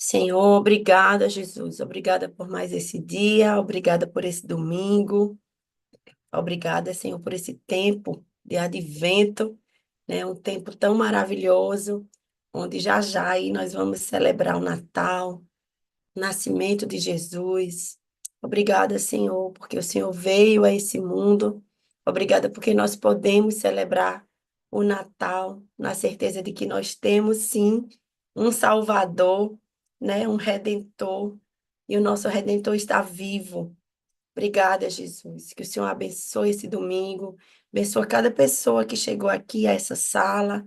Senhor, obrigada, Jesus. Obrigada por mais esse dia, obrigada por esse domingo, obrigada, Senhor, por esse tempo de advento, né? Um tempo tão maravilhoso, onde já já aí nós vamos celebrar o Natal, o nascimento de Jesus. Obrigada, Senhor, porque o Senhor veio a esse mundo. Obrigada porque nós podemos celebrar o Natal na certeza de que nós temos, sim, um Salvador, né? Um Redentor, e o nosso Redentor está vivo. Obrigada, Jesus. Que o Senhor abençoe esse domingo, abençoe cada pessoa que chegou aqui a essa sala,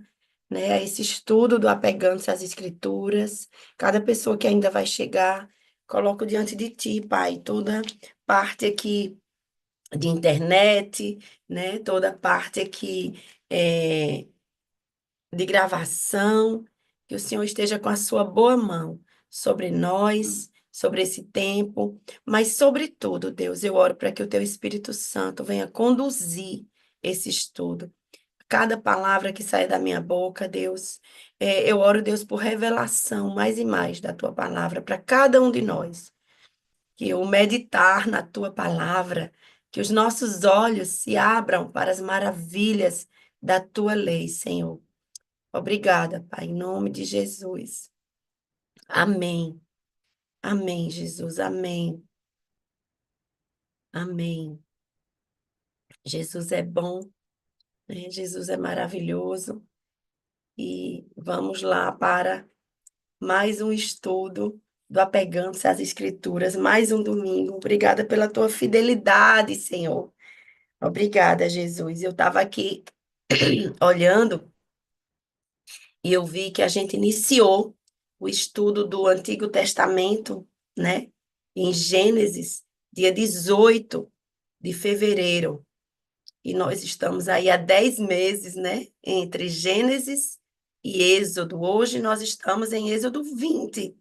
né, a esse estudo do Apegando-se às Escrituras, cada pessoa que ainda vai chegar, coloco diante de Ti, Pai, toda parte aqui de internet, né, toda parte aqui de gravação, que o Senhor esteja com a sua boa mão sobre nós, sobre esse tempo, mas sobretudo, Deus, eu oro para que o teu Espírito Santo venha conduzir esse estudo. Cada palavra que sai da minha boca, Deus, eu oro, Deus, por revelação mais e mais da tua palavra para cada um de nós. Que o meditar na tua palavra, que os nossos olhos se abram para as maravilhas da tua lei, Senhor. Obrigada, Pai, em nome de Jesus. Amém. Amém, Jesus. Amém. Amém. Jesus é bom, né? Jesus é maravilhoso. E vamos lá para mais um estudo do Apegando-se às Escrituras, mais um domingo. Obrigada pela tua fidelidade, Senhor. Obrigada, Jesus. Eu estava aqui olhando e eu vi que a gente iniciou o estudo do Antigo Testamento, né? Em Gênesis, dia 18 de fevereiro. E nós estamos aí há 10 meses, né? Entre Gênesis e Êxodo. Hoje nós estamos em Êxodo 20.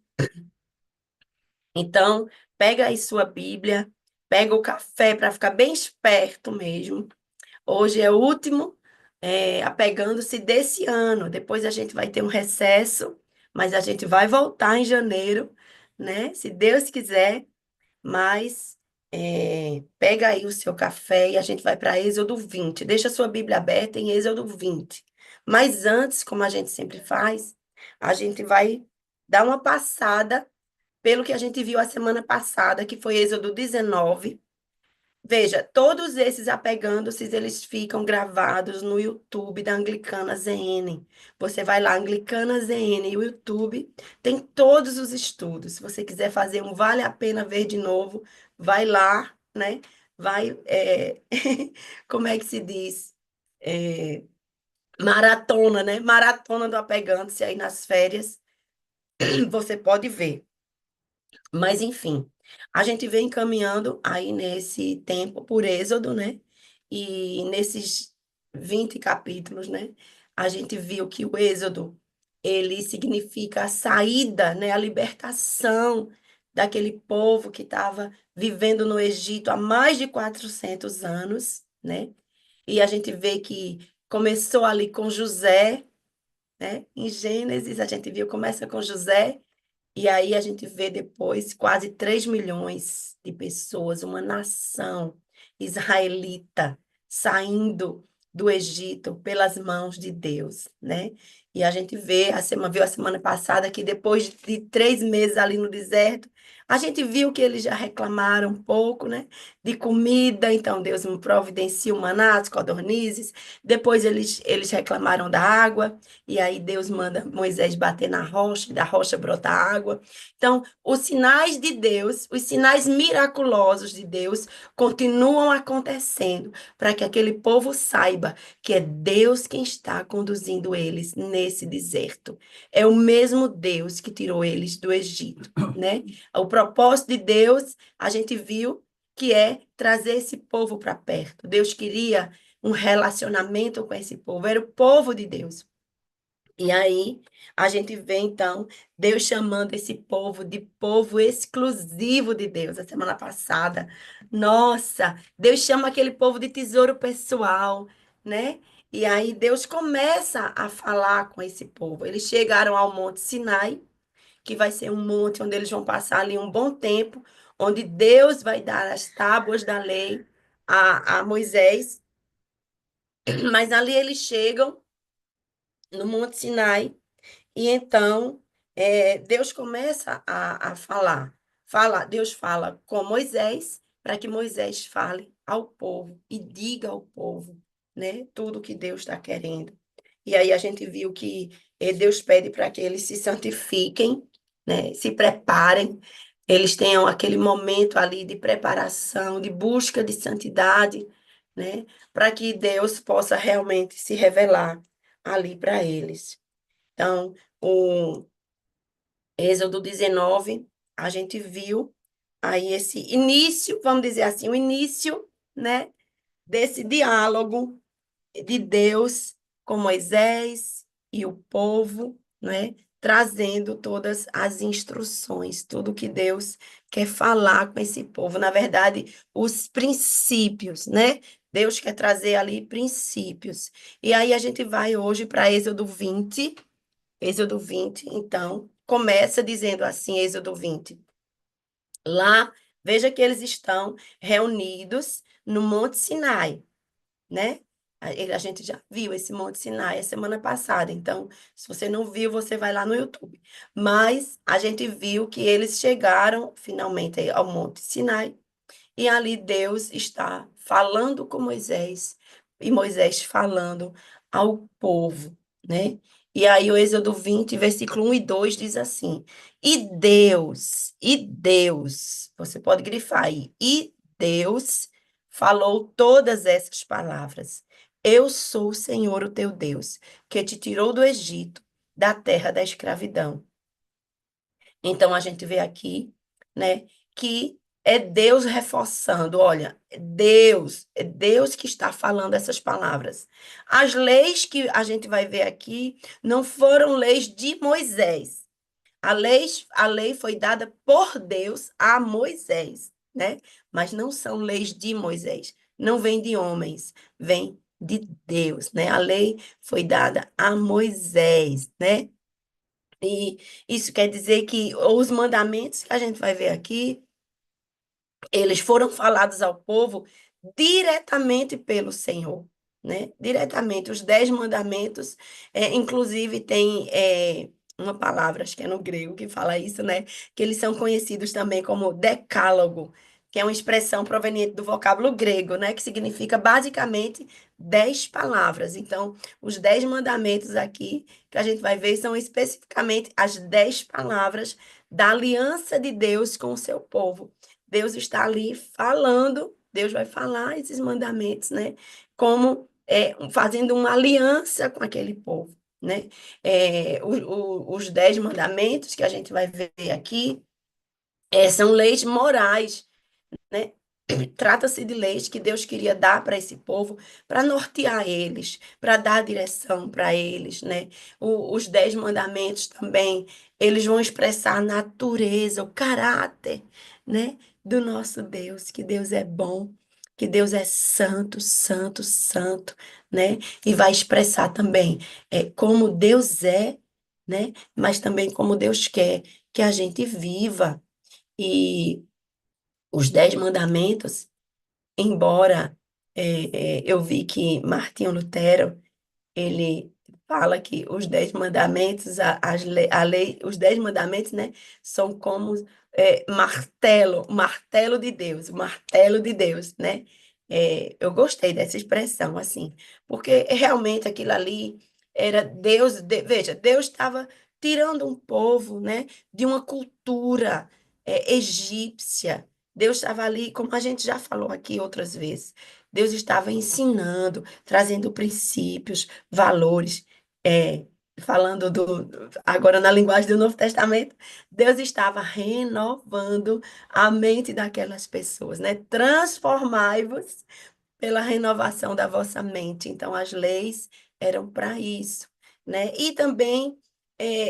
Então, pega aí sua Bíblia, pega o café para ficar bem esperto mesmo. Hoje é o último, apegando-se desse ano. Depois a gente vai ter um recesso, mas a gente vai voltar em janeiro, né? Se Deus quiser. Mas pega aí o seu café e a gente vai para Êxodo 20. Deixa a sua Bíblia aberta em Êxodo 20. Mas antes, como a gente sempre faz, a gente vai dar uma passada pelo que a gente viu a semana passada, que foi Êxodo 19. Veja, todos esses apegando-se, eles ficam gravados no YouTube da Anglicana ZN. Você vai lá, Anglicana ZN, e o YouTube tem todos os estudos. Se você quiser fazer um vale a pena ver de novo, vai lá, né? Vai, como é que se diz? É, maratona, né? Maratona do apegando-se aí nas férias, você pode ver. Mas, enfim, a gente vem caminhando aí nesse tempo por Êxodo, né? E nesses 20 capítulos, né? A gente viu que o Êxodo, ele significa a saída, né? A libertação daquele povo que estava vivendo no Egito há mais de 400 anos, né? E a gente vê que começou ali com José, né? Em Gênesis, a gente viu, começa com José, e aí a gente vê depois quase 3 milhões de pessoas, uma nação israelita saindo do Egito pelas mãos de Deus, né? E a gente vê, viu a semana passada que depois de 3 meses ali no deserto, a gente viu que eles já reclamaram um pouco, né? De comida, então Deus providencia o maná, as codornizes. Depois eles reclamaram da água, e aí Deus manda Moisés bater na rocha, e da rocha brotar água. Então, os sinais de Deus, os sinais miraculosos de Deus continuam acontecendo para que aquele povo saiba que é Deus quem está conduzindo eles nesse deserto. É o mesmo Deus que tirou eles do Egito, né? O propósito de Deus, a gente viu que é trazer esse povo para perto. Deus queria um relacionamento com esse povo, era o povo de Deus. E aí a gente vê então Deus chamando esse povo de povo exclusivo de Deus. A semana passada, nossa, Deus chama aquele povo de tesouro pessoal, né? E aí Deus começa a falar com esse povo. Eles chegaram ao Monte Sinai, que vai ser um monte onde eles vão passar ali um bom tempo, onde Deus vai dar as tábuas da lei a Moisés. Mas ali eles chegam no Monte Sinai. E então, Deus começa a falar. Deus fala com Moisés, para que Moisés fale ao povo e diga ao povo, né, tudo que Deus está querendo. E aí a gente viu que Deus pede para que eles se santifiquem, né, se preparem, eles tenham aquele momento ali de preparação, de busca de santidade, né, para que Deus possa realmente se revelar ali para eles. Então, o Êxodo 19, a gente viu aí esse início, vamos dizer assim, o início, né, desse diálogo de Deus com Moisés e o povo, né, trazendo todas as instruções, tudo que Deus quer falar com esse povo. Na verdade, os princípios, né? Deus quer trazer ali princípios. E aí a gente vai hoje para Êxodo 20, então, começa dizendo assim, Êxodo 20. Lá, veja que eles estão reunidos no Monte Sinai, né? A gente já viu esse Monte Sinai a semana passada, então, se você não viu, você vai lá no YouTube. Mas a gente viu que eles chegaram finalmente ao Monte Sinai, e ali Deus está falando com Moisés, e Moisés falando ao povo, né? E aí o Êxodo 20, versículo 1 e 2 diz assim: e Deus, você pode grifar aí, e Deus falou todas essas palavras. Eu sou o Senhor, o teu Deus, que te tirou do Egito, da terra da escravidão. Então a gente vê aqui, né, que é Deus reforçando, olha, é Deus que está falando essas palavras. As leis que a gente vai ver aqui não foram leis de Moisés. A lei foi dada por Deus a Moisés, né? Mas não são leis de Moisés, não vem de homens, vem de Deus, né? A lei foi dada a Moisés, né? E isso quer dizer que os mandamentos que a gente vai ver aqui, eles foram falados ao povo diretamente pelo Senhor, né? Diretamente. Os 10 mandamentos, inclusive, tem uma palavra, acho que é no grego que fala isso, né? Que eles são conhecidos também como decálogo, que é uma expressão proveniente do vocábulo grego, né? Que significa basicamente 10 palavras. Então, os 10 mandamentos aqui que a gente vai ver são especificamente as 10 palavras da aliança de Deus com o seu povo. Deus está ali falando, Deus vai falar esses mandamentos, né? Como fazendo uma aliança com aquele povo, né? Os 10 mandamentos que a gente vai ver aqui são leis morais, né? Trata-se de leis que Deus queria dar para esse povo, para nortear eles, para dar direção para eles, né? Os 10 mandamentos também, eles vão expressar a natureza, o caráter, né? Do nosso Deus, que Deus é bom, que Deus é santo, santo, santo, né? E vai expressar também como Deus é, né? Mas também como Deus quer que a gente viva. E os 10 mandamentos, embora eu vi que Martinho Lutero, ele fala que os 10 mandamentos, a lei, os 10 mandamentos, né, são como martelo de Deus, o martelo de Deus, né? Eu gostei dessa expressão, assim, porque realmente aquilo ali era Deus, veja, Deus estava tirando um povo, né, de uma cultura egípcia. Deus estava ali, como a gente já falou aqui outras vezes, Deus estava ensinando, trazendo princípios, valores, é, falando agora na linguagem do Novo Testamento, Deus estava renovando a mente daquelas pessoas, né? Transformai-vos pela renovação da vossa mente. Então, as leis eram para isso, né? E também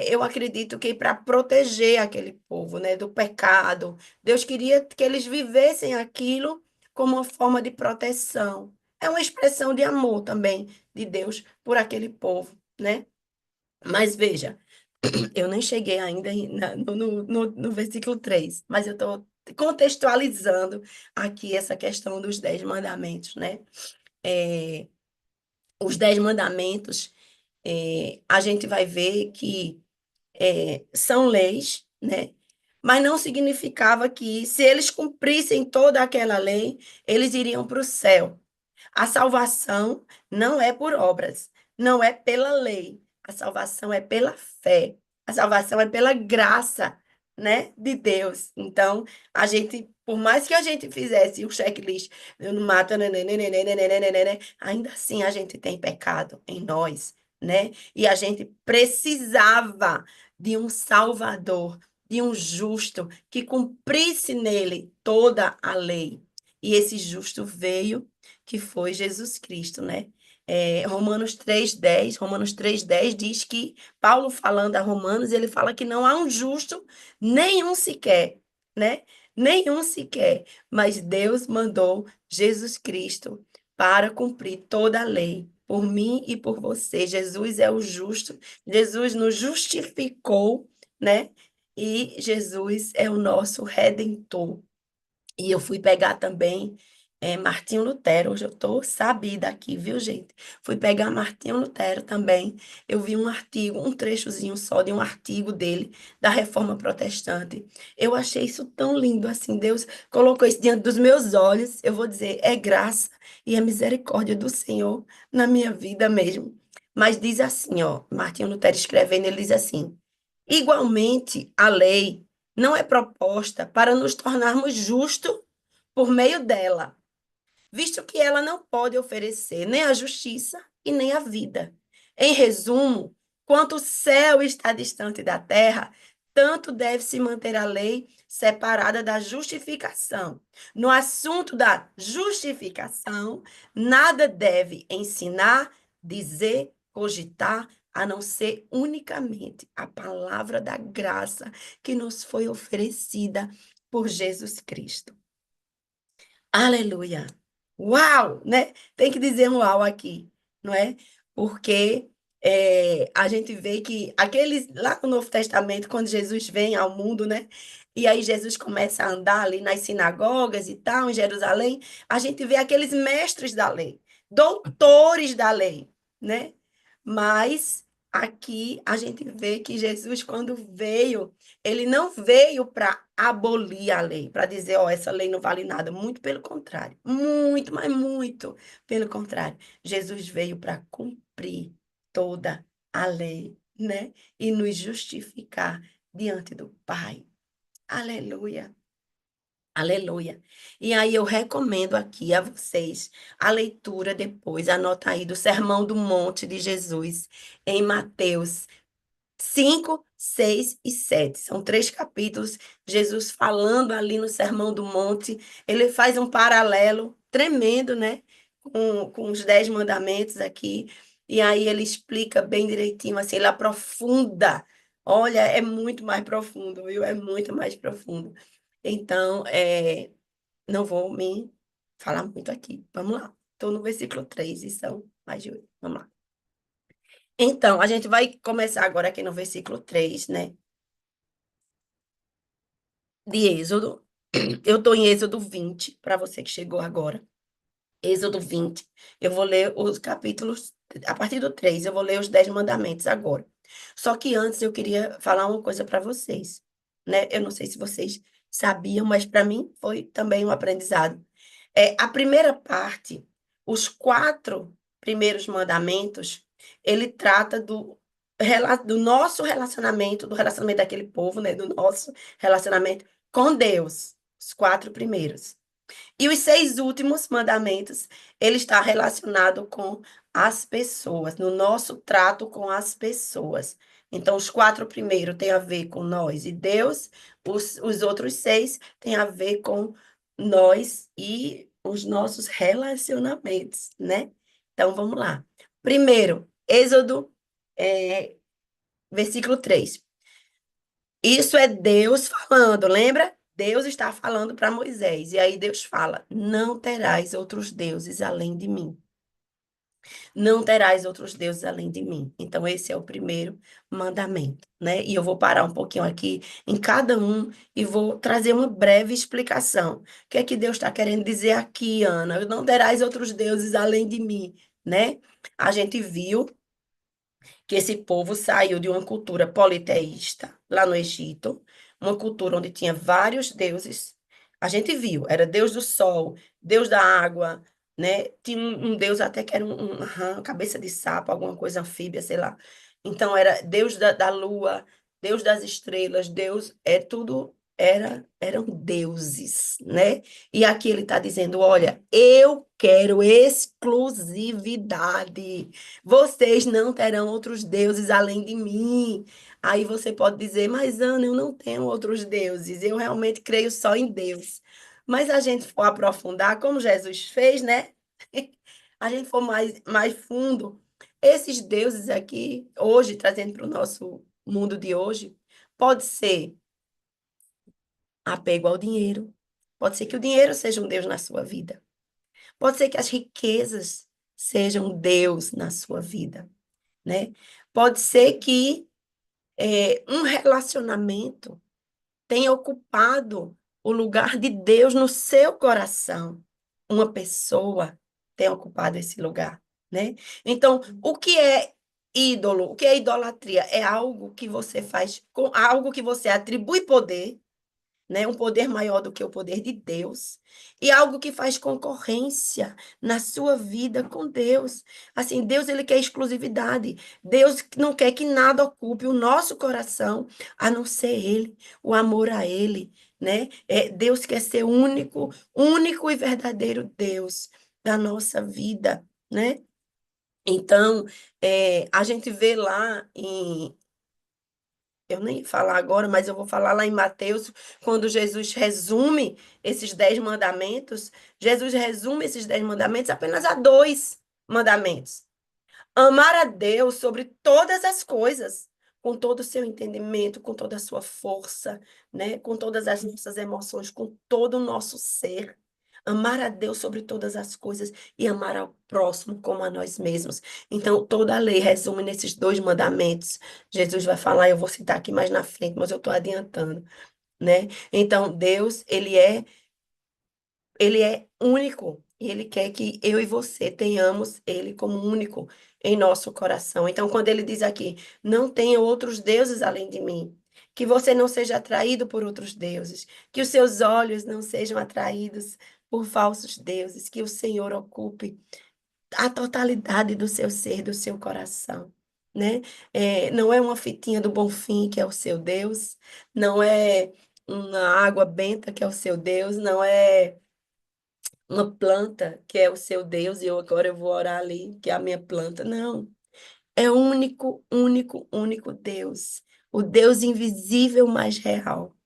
eu acredito que para proteger aquele povo, né, do pecado, Deus queria que eles vivessem aquilo como uma forma de proteção. É uma expressão de amor também de Deus por aquele povo, né? Mas veja, Eu nem cheguei ainda no versículo 3, mas eu estou contextualizando aqui essa questão dos 10 mandamentos, né? É, os 10 mandamentos, a gente vai ver que são leis, né? Mas não significava que, se eles cumprissem toda aquela lei, eles iriam para o céu. A salvação não é por obras, não é pela lei. A salvação é pela fé. A salvação é pela graça, né, de Deus. Então, a gente, por mais que a gente fizesse o checklist, eu não mato, ainda assim a gente tem pecado em nós, né? E a gente precisava de um Salvador, de um justo que cumprisse nele toda a lei. E esse justo veio, que foi Jesus Cristo, né? Romanos 3:10 diz que Paulo, falando a Romanos, ele fala que não há um justo, nenhum sequer, né? Nenhum sequer, mas Deus mandou Jesus Cristo para cumprir toda a lei, por mim e por você. Jesus é o justo, Jesus nos justificou, né? E Jesus é o nosso redentor. E eu fui pegar também Martinho Lutero. Hoje eu estou sabida aqui, viu, gente? Fui pegar Martinho Lutero também. Eu vi um artigo, um trechozinho só de um artigo dele, da Reforma Protestante. Eu achei isso tão lindo assim. Deus colocou isso diante dos meus olhos. Eu vou dizer, é graça e é misericórdia do Senhor na minha vida mesmo. Mas diz assim, ó, Martinho Lutero escrevendo, ele diz assim: igualmente, a lei não é proposta para nos tornarmos justos por meio dela, visto que ela não pode oferecer nem a justiça e nem a vida. Em resumo, quanto o céu está distante da terra, tanto deve se manter a lei separada da justificação. No assunto da justificação, nada deve ensinar, dizer, cogitar, a não ser unicamente a palavra da graça que nos foi oferecida por Jesus Cristo. Aleluia. Uau, né? Tem que dizer um uau aqui, não é? Porque a gente vê que aqueles lá no Novo Testamento, quando Jesus vem ao mundo, né? E aí Jesus começa a andar ali nas sinagogas e tal, em Jerusalém, a gente vê aqueles mestres da lei, doutores da lei, né? Mas aqui a gente vê que Jesus, quando veio, ele não veio para abolir a lei, para dizer, ó, essa lei não vale nada. Muito pelo contrário. Muito, mas muito pelo contrário. Jesus veio para cumprir toda a lei, né? E nos justificar diante do Pai. Aleluia. Aleluia. E aí eu recomendo aqui a vocês a leitura depois, anota aí, do Sermão do Monte de Jesus, em Mateus 5, 6 e 7. São 3 capítulos. Jesus falando ali no Sermão do Monte. Ele faz um paralelo tremendo, né? Com os 10 mandamentos aqui. E aí ele explica bem direitinho, assim, ele aprofunda. Olha, é muito mais profundo, viu? É muito mais profundo. Então, não vou me falar muito aqui. Vamos lá. Estou no versículo 3 e são mais de 8. Vamos lá. Então, a gente vai começar agora aqui no versículo 3, né? De Êxodo. Eu estou em Êxodo 20, para você que chegou agora. Êxodo 20. Eu vou ler os capítulos, a partir do 3, eu vou ler os 10 mandamentos agora. Só que antes eu queria falar uma coisa para vocês, né? Eu não sei se vocês sabiam, mas para mim foi também um aprendizado. A primeira parte, os 4 primeiros mandamentos, ele trata do nosso relacionamento, do relacionamento daquele povo, né? Do nosso relacionamento com Deus. Os 4 primeiros. E os 6 últimos mandamentos, ele está relacionado com as pessoas, no nosso trato com as pessoas. Então, os 4 primeiros têm a ver com nós e Deus, os outros 6 têm a ver com nós e os nossos relacionamentos, né? Então, vamos lá. Primeiro, Êxodo, versículo 3. Isso é Deus falando, lembra? Deus está falando para Moisés. E aí Deus fala: não terás outros deuses além de mim. Não terás outros deuses além de mim. Então, esse é o primeiro mandamento, né? E eu vou parar um pouquinho aqui em cada um e vou trazer uma breve explicação. O que é que Deus está querendo dizer aqui, Ana? Não terás outros deuses além de mim, né? A gente viu que esse povo saiu de uma cultura politeísta, lá no Egito, uma cultura onde tinha vários deuses. A gente viu, era Deus do sol, Deus da água, né? Tinha um Deus até que era cabeça de sapo, alguma coisa anfíbia, sei lá. Então era Deus da lua, Deus das estrelas, Deus é tudo eram deuses, né? E aqui ele está dizendo, olha, eu quero exclusividade. Vocês não terão outros deuses além de mim. Aí você pode dizer, mas Ana, eu não tenho outros deuses, eu realmente creio só em Deus. Mas a gente for aprofundar, como Jesus fez, né? A gente for mais fundo, esses deuses aqui, hoje, trazendo para o nosso mundo de hoje, pode ser apego ao dinheiro, pode ser que o dinheiro seja um Deus na sua vida, pode ser que as riquezas sejam um Deus na sua vida, né? Pode ser que um relacionamento tenha ocupado o lugar de Deus no seu coração. Uma pessoa tem ocupado esse lugar, né? Então, o que é ídolo? O que é idolatria? É algo que você faz com algo que você atribui poder, né? Um poder maior do que o poder de Deus, e algo que faz concorrência na sua vida com Deus. Assim, Deus ele quer exclusividade. Deus não quer que nada ocupe o nosso coração, a não ser ele, o amor a ele, né? Deus quer ser único, único e verdadeiro Deus da nossa vida, né? Então, a gente vê lá em eu nem ia falar agora, mas eu vou falar lá em Mateus, quando Jesus resume esses 10 mandamentos. Jesus resume esses 10 mandamentos apenas a dois mandamentos: amar a Deus sobre todas as coisas, com todo o seu entendimento, com toda a sua força, né? Com todas as nossas emoções, com todo o nosso ser. Amar a Deus sobre todas as coisas e amar ao próximo como a nós mesmos. Então, toda a lei resume nesses 2 mandamentos. Jesus vai falar, eu vou citar aqui mais na frente, mas eu estou adiantando, né? Então, Deus, ele é único e ele quer que eu e você tenhamos ele como único em nosso coração. Então, quando ele diz aqui, não tenha outros deuses além de mim, que você não seja atraído por outros deuses, que os seus olhos não sejam atraídos por falsos deuses, que o Senhor ocupe a totalidade do seu ser, do seu coração. Né? Não é uma fitinha do Bonfim que é o seu Deus, não é uma água benta que é o seu Deus, não é uma planta que é o seu Deus, e agora eu vou orar ali, que é a minha planta. Não. É o único, único, único Deus. O Deus invisível mais real.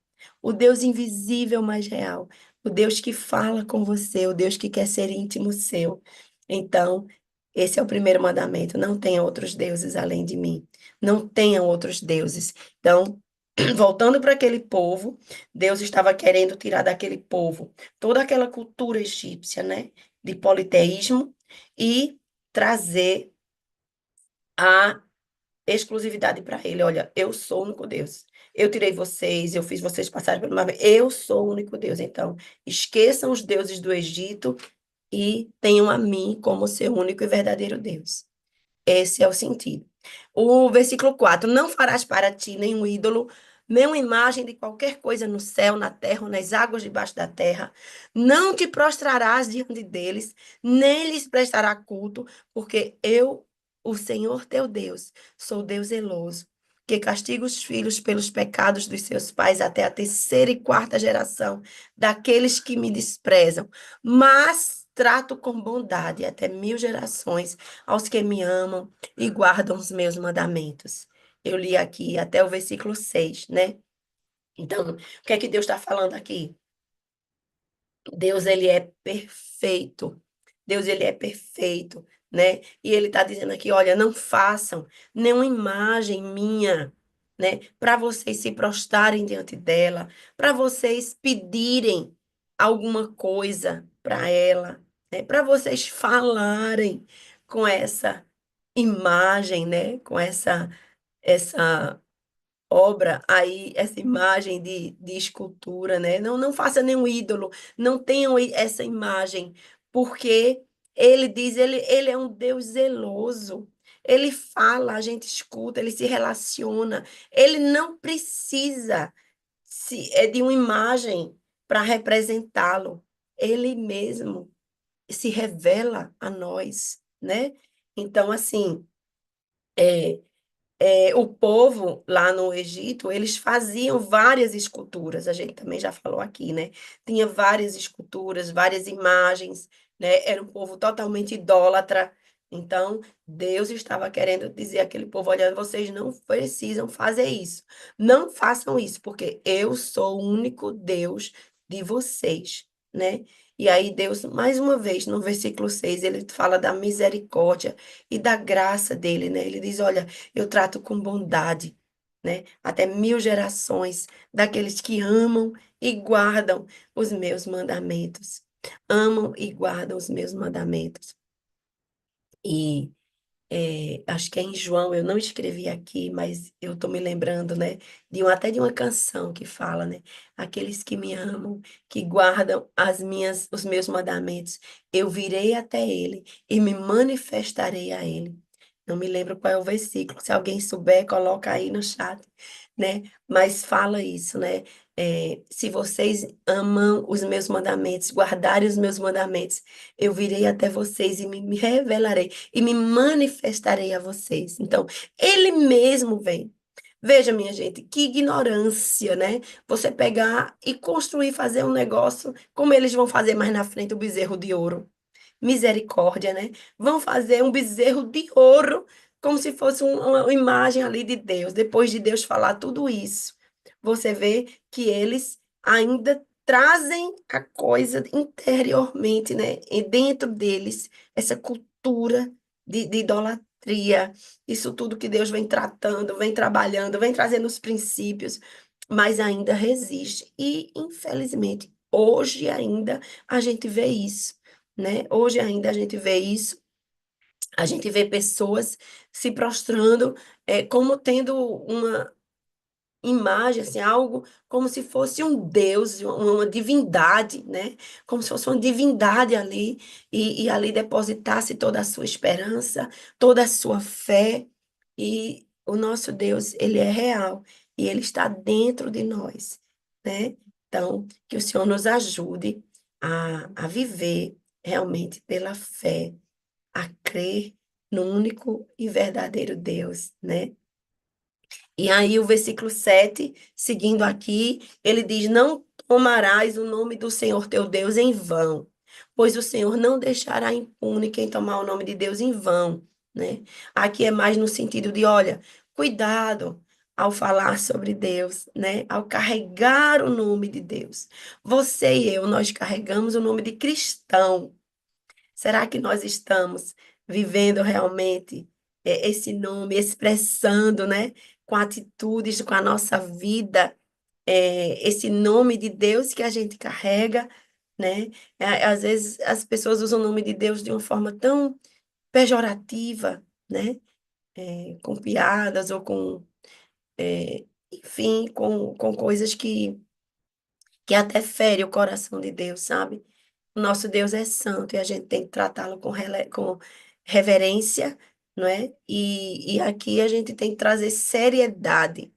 O Deus invisível mais real. O Deus que fala com você, o Deus que quer ser íntimo seu. Então, esse é o primeiro mandamento. Não tenha outros deuses além de mim. Não tenham outros deuses. Então, voltando para aquele povo, Deus estava querendo tirar daquele povo toda aquela cultura egípcia, né, de politeísmo e trazer a exclusividade para ele. Olha, eu sou o único Deus. Eu tirei vocês, eu fiz vocês passarem pelo mar. Eu sou o único Deus. Então, esqueçam os deuses do Egito e tenham a mim como seu único e verdadeiro Deus. Esse é o sentido. O versículo 4: não farás para ti nenhum ídolo, nem uma imagem de qualquer coisa no céu, na terra ou nas águas debaixo da terra. Não te prostrarás diante deles, nem lhes prestará culto, porque eu, o Senhor teu Deus, sou Deus zeloso, que castiga os filhos pelos pecados dos seus pais até a terceira e quarta geração daqueles que me desprezam. Mas trato com bondade até 1000 gerações aos que me amam e guardam os meus mandamentos. Eu li aqui até o versículo 6, né? Então, o que é que Deus está falando aqui? Deus, ele é perfeito. Deus, ele é perfeito, né? E ele está dizendo aqui, olha, não façam nenhuma imagem minha, né? Para vocês se prostrarem diante dela, para vocês pedirem alguma coisa para ela, né? Para vocês falarem com essa imagem, né? Com essa obra aí, essa imagem de escultura, né? Não faça nenhum ídolo, não tenham essa imagem, porque ele diz, ele é um Deus zeloso. Ele fala, a gente escuta, ele se relaciona. Ele não precisa de uma imagem para representá-lo. Ele mesmo se revela a nós, né? Então, assim, é, o povo lá no Egito, eles faziam várias esculturas, a gente também já falou aqui, né? Tinha várias esculturas, várias imagens, né? Era um povo totalmente idólatra. Então, Deus estava querendo dizer àquele povo: olha, vocês não precisam fazer isso. Não façam isso, porque eu sou o único Deus de vocês, né? E aí, Deus, mais uma vez, no versículo 6 ele fala da misericórdia e da graça dele, né? Ele diz: olha, eu trato com bondade, né? Até 1000 gerações daqueles que amam e guardam os meus mandamentos. Amam e guardam os meus mandamentos. E acho que é em João, eu não escrevi aqui, mas eu estou me lembrando, né, até de uma canção que fala, né, aqueles que me amam, que guardam os meus mandamentos, eu virei até ele e me manifestarei a ele. Não me lembro qual é o versículo, se alguém souber, coloca aí no chat, né, mas fala isso, né, se vocês amam os meus mandamentos, guardarem os meus mandamentos, eu virei até vocês e me revelarei e me manifestarei a vocês. Então, ele mesmo vem. Veja, minha gente, que ignorância, né? Você pegar e construir, fazer um negócio, como eles vão fazer mais na frente o bezerro de ouro. Misericórdia, né? Vão fazer um bezerro de ouro, como se fosse uma imagem ali de Deus. Depois de Deus falar tudo isso, você vê que eles ainda trazem a coisa interiormente, né? E dentro deles, essa cultura de idolatria, isso tudo que Deus vem tratando, vem trabalhando, vem trazendo os princípios, mas ainda resiste. E, infelizmente, hoje ainda a gente vê isso, né? Hoje ainda a gente vê isso, a gente vê pessoas se prostrando, como tendo uma imagem, assim, algo como se fosse um Deus, uma divindade, né? Como se fosse uma divindade ali, e ali depositasse toda a sua esperança, toda a sua fé, e o nosso Deus, ele é real, e ele está dentro de nós, né? Então, que o Senhor nos ajude a viver realmente pela fé, a crer no único e verdadeiro Deus, né? E aí, o versículo 7 seguindo aqui, ele diz: não tomarás o nome do Senhor teu Deus em vão, pois o Senhor não deixará impune quem tomar o nome de Deus em vão, né? Aqui é mais no sentido de, olha, cuidado ao falar sobre Deus, né? Ao carregar o nome de Deus. Você e eu, nós carregamos o nome de cristão. Será que nós estamos vivendo realmente esse nome, expressando, né, com atitudes, com a nossa vida, esse nome de Deus que a gente carrega, né? Às vezes as pessoas usam o nome de Deus de uma forma tão pejorativa, né? Com piadas ou enfim, com coisas que até ferem o coração de Deus, sabe? O nosso Deus é santo e a gente tem que tratá-lo com reverência, não é? E aqui a gente tem que trazer seriedade.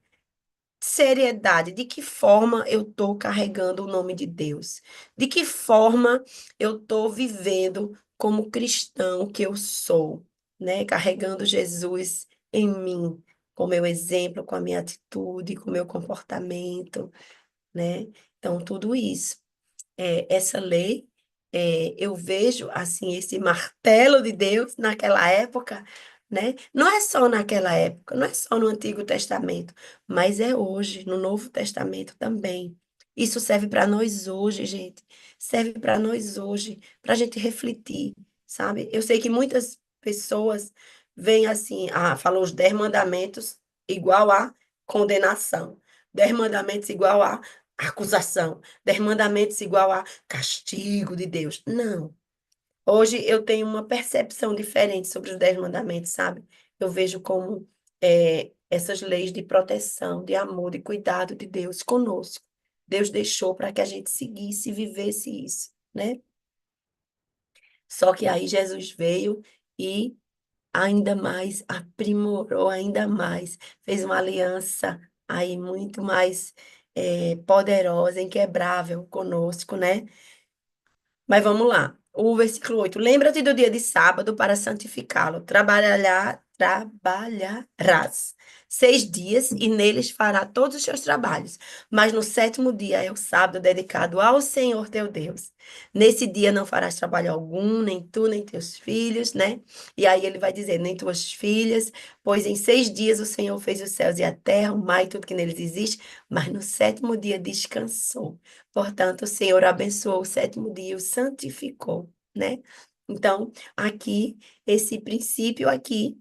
Seriedade. De que forma eu estou carregando o nome de Deus? De que forma eu estou vivendo como cristão que eu sou, né? Carregando Jesus em mim, com meu exemplo, com a minha atitude, com o meu comportamento, né? Então, tudo isso essa lei, eu vejo assim esse martelo de Deus naquela época, né? Não é só naquela época, não é só no Antigo Testamento, mas é hoje, no Novo Testamento também. Isso serve para nós hoje, gente. Serve para nós hoje, para a gente refletir, sabe? Eu sei que muitas pessoas veem assim, falou os 10 mandamentos igual a condenação, 10 mandamentos igual a acusação. 10 mandamentos igual a castigo de Deus. Não. Hoje eu tenho uma percepção diferente sobre os 10 mandamentos, sabe? Eu vejo como essas leis de proteção, de amor, de cuidado de Deus conosco. Deus deixou para que a gente seguisse e vivesse isso, né? Só que aí Jesus veio e ainda mais aprimorou, ainda mais, fez uma aliança aí muito mais poderosa, inquebrável conosco, né? Mas vamos lá. O versículo 8. Lembra-te do dia de sábado para santificá-lo. Trabalharás 6 dias e neles fará todos os seus trabalhos. Mas no sétimo dia é o sábado dedicado ao Senhor teu Deus. Nesse dia não farás trabalho algum, nem tu, nem teus filhos, né? E aí ele vai dizer, nem tuas filhas, pois em 6 dias o Senhor fez os céus e a terra, o mar e tudo que neles existe, mas no sétimo dia descansou. Portanto, o Senhor abençoou o sétimo dia e o santificou, né? Então, aqui, esse princípio aqui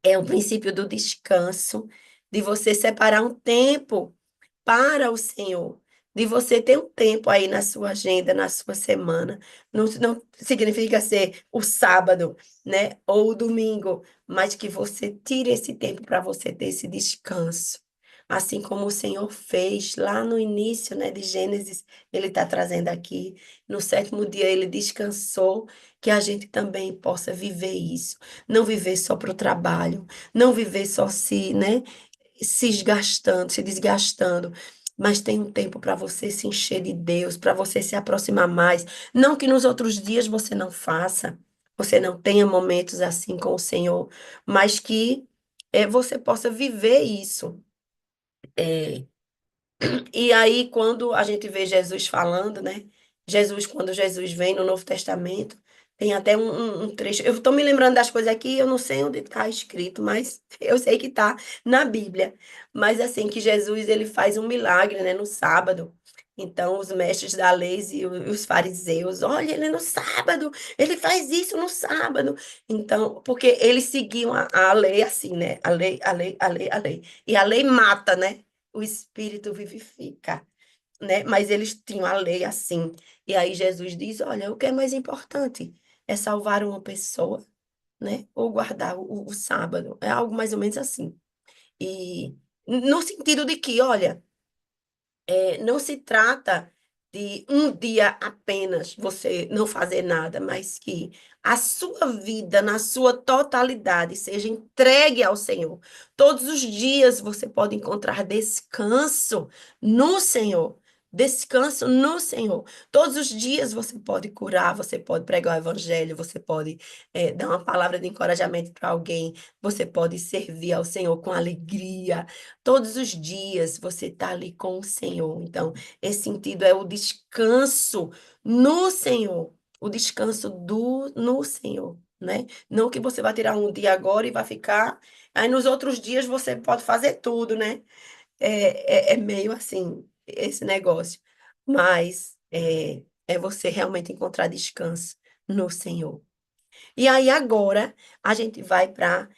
é o princípio do descanso, de você separar um tempo para o Senhor, de você ter um tempo aí na sua agenda, na sua semana. Não significa ser o sábado, né? Ou o domingo, mas que você tire esse tempo para você ter esse descanso. Assim como o Senhor fez lá no início, né, de Gênesis, ele está trazendo aqui. No sétimo dia ele descansou, que a gente também possa viver isso. Não viver só para o trabalho, não viver só se, né? Se desgastando, se desgastando, mas tem um tempo para você se encher de Deus, para você se aproximar mais. Não que nos outros dias você não faça, você não tenha momentos assim com o Senhor, mas que você possa viver isso. É, e aí, quando a gente vê Jesus falando, né? Quando Jesus vem no Novo Testamento, tem até um trecho. Eu estou me lembrando das coisas aqui, eu não sei onde está escrito, mas eu sei que está na Bíblia. Mas assim, que Jesus ele faz um milagre, né? No sábado. Então, os mestres da lei e os fariseus, olha, ele no sábado, ele faz isso no sábado. Então, porque eles seguiam a lei assim, né? A lei, a lei, a lei, a lei. E a lei mata, né? O Espírito vivifica, né? Mas eles tinham a lei assim. E aí Jesus diz: olha, o que é mais importante é salvar uma pessoa, né? Ou guardar o sábado. É algo mais ou menos assim. E no sentido de que, olha, não se trata de um dia apenas você não fazer nada, mas que a sua vida, na sua totalidade, seja entregue ao Senhor. Todos os dias você pode encontrar descanso no Senhor. Descanso no Senhor. Todos os dias você pode curar, você pode pregar o evangelho, você pode dar uma palavra de encorajamento para alguém, você pode servir ao Senhor com alegria. Todos os dias você está ali com o Senhor. Então, esse sentido é o descanso no Senhor, o descanso no Senhor, né? Não que você vai tirar um dia agora e vai ficar, aí nos outros dias você pode fazer tudo, né? É meio assim esse negócio, mas é você realmente encontrar descanso no Senhor. E aí agora a gente vai para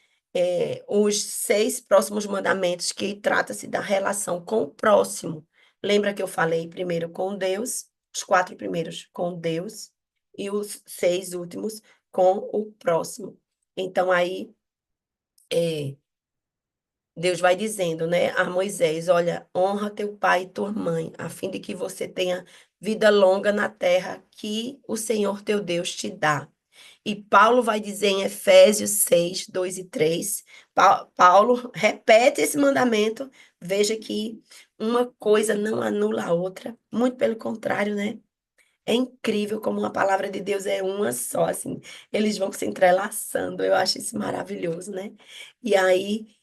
os 6 próximos mandamentos que trata-se da relação com o próximo. Lembra que eu falei primeiro com Deus, os 4 primeiros com Deus e os 6 últimos com o próximo. Então aí Deus vai dizendo, né, a Moisés, olha, honra teu pai e tua mãe, a fim de que você tenha vida longa na terra que o Senhor teu Deus te dá. E Paulo vai dizer em Efésios 6, 2 e 3, Paulo repete esse mandamento, veja que uma coisa não anula a outra, muito pelo contrário, né? É incrível como uma palavra de Deus é uma só, assim, eles vão se entrelaçando, eu acho isso maravilhoso, né? E aí,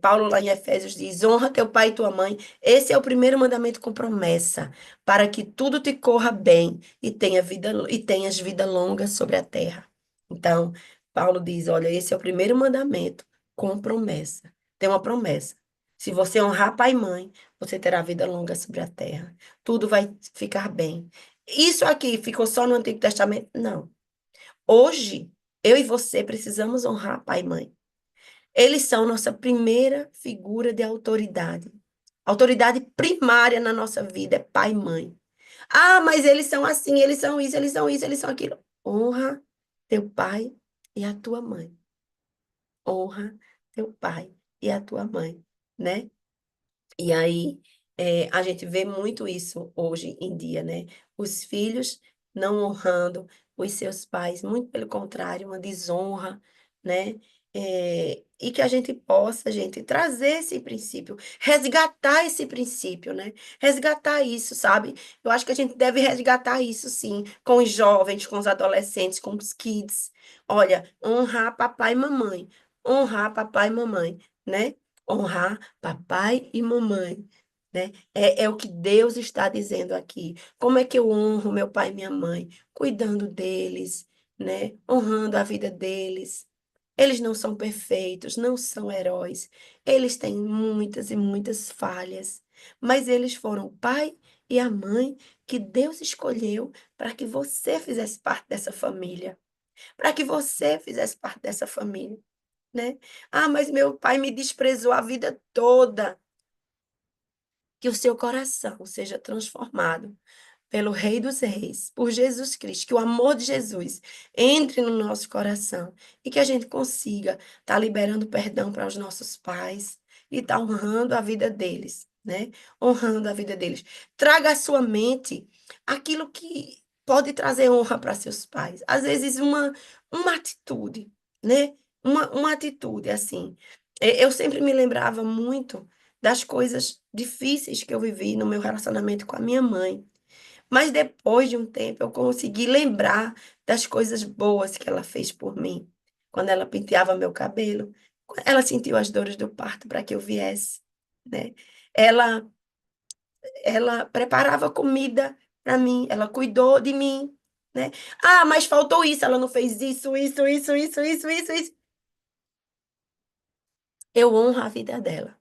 Paulo lá em Efésios diz, honra teu pai e tua mãe, esse é o primeiro mandamento com promessa, para que tudo te corra bem e tenhas vida longa sobre a terra. Então, Paulo diz, olha, esse é o primeiro mandamento com promessa, tem uma promessa. Se você honrar pai e mãe, você terá vida longa sobre a terra. Tudo vai ficar bem. Isso aqui ficou só no Antigo Testamento? Não. Hoje, eu e você precisamos honrar pai e mãe. Eles são nossa primeira figura de autoridade. Autoridade primária na nossa vida é pai e mãe. Ah, mas eles são assim, eles são isso, eles são isso, eles são aquilo. Honra teu pai e a tua mãe. Honra teu pai e a tua mãe, né? E aí, a gente vê muito isso hoje em dia, né? Os filhos não honrando os seus pais, muito pelo contrário, uma desonra, né? E que a gente possa, gente, trazer esse princípio, resgatar esse princípio, né? Resgatar isso, sabe? Eu acho que a gente deve resgatar isso, sim, com os jovens, com os adolescentes, com os kids. Olha, honrar papai e mamãe, honrar papai e mamãe, né? Honrar papai e mamãe, né? É o que Deus está dizendo aqui. Como é que eu honro meu pai e minha mãe? Cuidando deles, né? Honrando a vida deles. Eles não são perfeitos, não são heróis. Eles têm muitas e muitas falhas, mas eles foram o pai e a mãe que Deus escolheu para que você fizesse parte dessa família, para que você fizesse parte dessa família, né? Ah, mas meu pai me desprezou a vida toda. Que o seu coração seja transformado pelo Rei dos Reis, por Jesus Cristo, que o amor de Jesus entre no nosso coração e que a gente consiga estar liberando perdão para os nossos pais e estar honrando a vida deles, né? Honrando a vida deles. Traga à sua mente aquilo que pode trazer honra para seus pais. Às vezes, uma atitude, né? Uma atitude, assim. Eu sempre me lembrava muito das coisas difíceis que eu vivi no meu relacionamento com a minha mãe. Mas depois de um tempo eu consegui lembrar das coisas boas que ela fez por mim. Quando ela penteava meu cabelo, quando ela sentiu as dores do parto para que eu viesse, né? Ela ela preparava comida para mim, ela cuidou de mim, né? Ah, mas faltou isso, ela não fez isso. Eu honro a vida dela.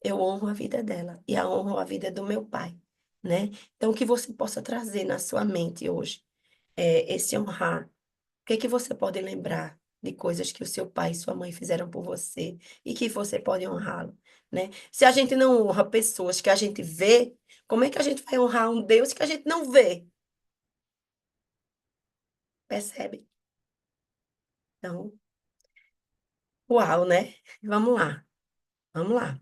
Eu honro a vida dela e a honro a vida do meu pai, né? Então, que você possa trazer na sua mente hoje esse honrar. O que é que você pode lembrar de coisas que o seu pai e sua mãe fizeram por você e que você pode honrá-lo, né? Se a gente não honra pessoas que a gente vê, como é que a gente vai honrar um Deus que a gente não vê? Percebe? Então, uau, né? Vamos lá, vamos lá.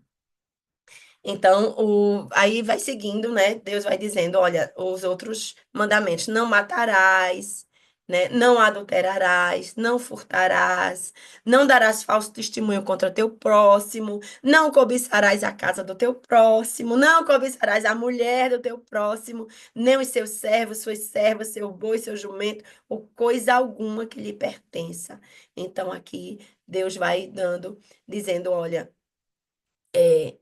Então, aí vai seguindo, né? Deus vai dizendo, olha, os outros mandamentos, não matarás, né? Não adulterarás, não furtarás, não darás falso testemunho contra teu próximo, não cobiçarás a casa do teu próximo, não cobiçarás a mulher do teu próximo, nem os seus servos, suas servas, seu boi, seu jumento, ou coisa alguma que lhe pertença. Então, aqui, Deus vai dando, dizendo, olha, é,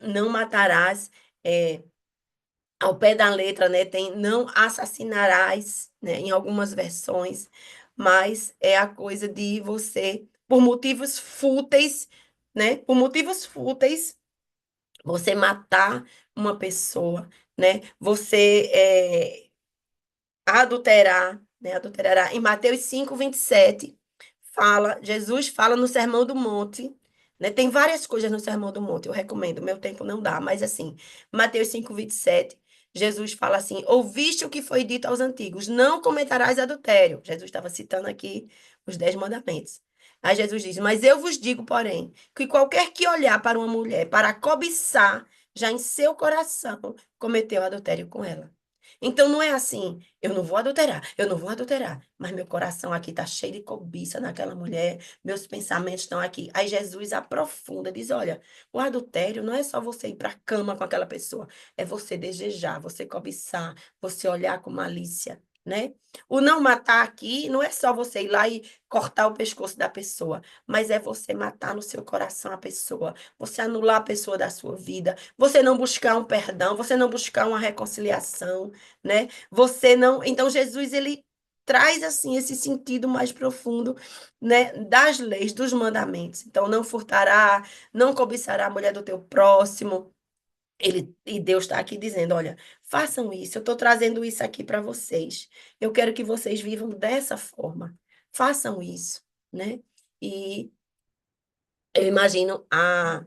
não matarás, é, ao pé da letra, né? Tem não assassinarás, né? Em algumas versões, mas é a coisa de você, por motivos fúteis, né? Por motivos fúteis, você matar uma pessoa, né? Você adulterar, né? Adulterará. Em Mateus 5:27 fala, Jesus fala no Sermão do Monte, né? Tem várias coisas no Sermão do Monte, eu recomendo, meu tempo não dá, mas assim, Mateus 5:27, Jesus fala assim: ouviste o que foi dito aos antigos, não cometerás adultério. Jesus estava citando aqui os 10 mandamentos. Aí Jesus diz: mas eu vos digo, porém, que qualquer que olhar para uma mulher para cobiçar, já em seu coração cometeu adultério com ela. Então não é assim, eu não vou adulterar, mas meu coração aqui está cheio de cobiça naquela mulher, meus pensamentos estão aqui. Aí Jesus aprofunda, diz: olha, o adultério não é só você ir para a cama com aquela pessoa, é você desejar, você cobiçar, você olhar com malícia, né? O não matar aqui não é só você ir lá e cortar o pescoço da pessoa, mas é você matar no seu coração a pessoa, você anular a pessoa da sua vida, você não buscar um perdão, você não buscar uma reconciliação, né? Você não. Então, Jesus, ele traz, assim, esse sentido mais profundo, né, das leis, dos mandamentos. Então, não furtará, não cobiçará a mulher do teu próximo. E Deus está aqui dizendo: olha, façam isso, eu estou trazendo isso aqui para vocês. Eu quero que vocês vivam dessa forma. Façam isso, né? E eu imagino a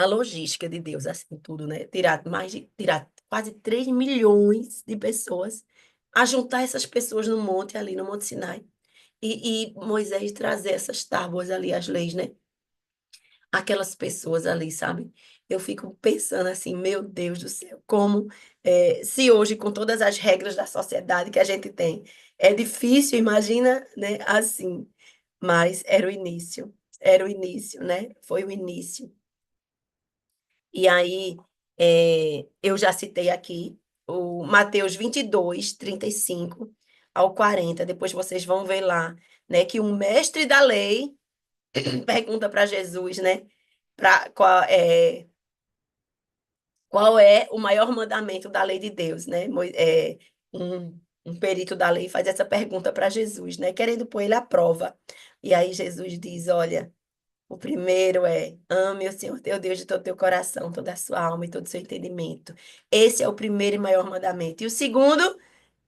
logística de Deus, assim, tudo, né? Tirar quase 3 milhões de pessoas a juntar essas pessoas no monte, ali no Monte Sinai, e Moisés trazer essas tábuas ali, as leis, né? Aquelas pessoas ali, sabe? Eu fico pensando assim, meu Deus do céu, como se hoje, com todas as regras da sociedade que a gente tem, é difícil, imagina, né? Assim, mas era o início, né? Foi o início. E aí, eu já citei aqui o Mateus 22, 35 ao 40. Depois vocês vão ver lá, né, que um mestre da lei pergunta para Jesus, né, qual é o maior mandamento da lei de Deus, né? Um perito da lei faz essa pergunta para Jesus, né, querendo pôr ele à prova. E aí Jesus diz, olha, o primeiro é: ame o Senhor teu Deus de todo o teu coração, toda a sua alma e todo o seu entendimento. Esse é o primeiro e maior mandamento. E o segundo,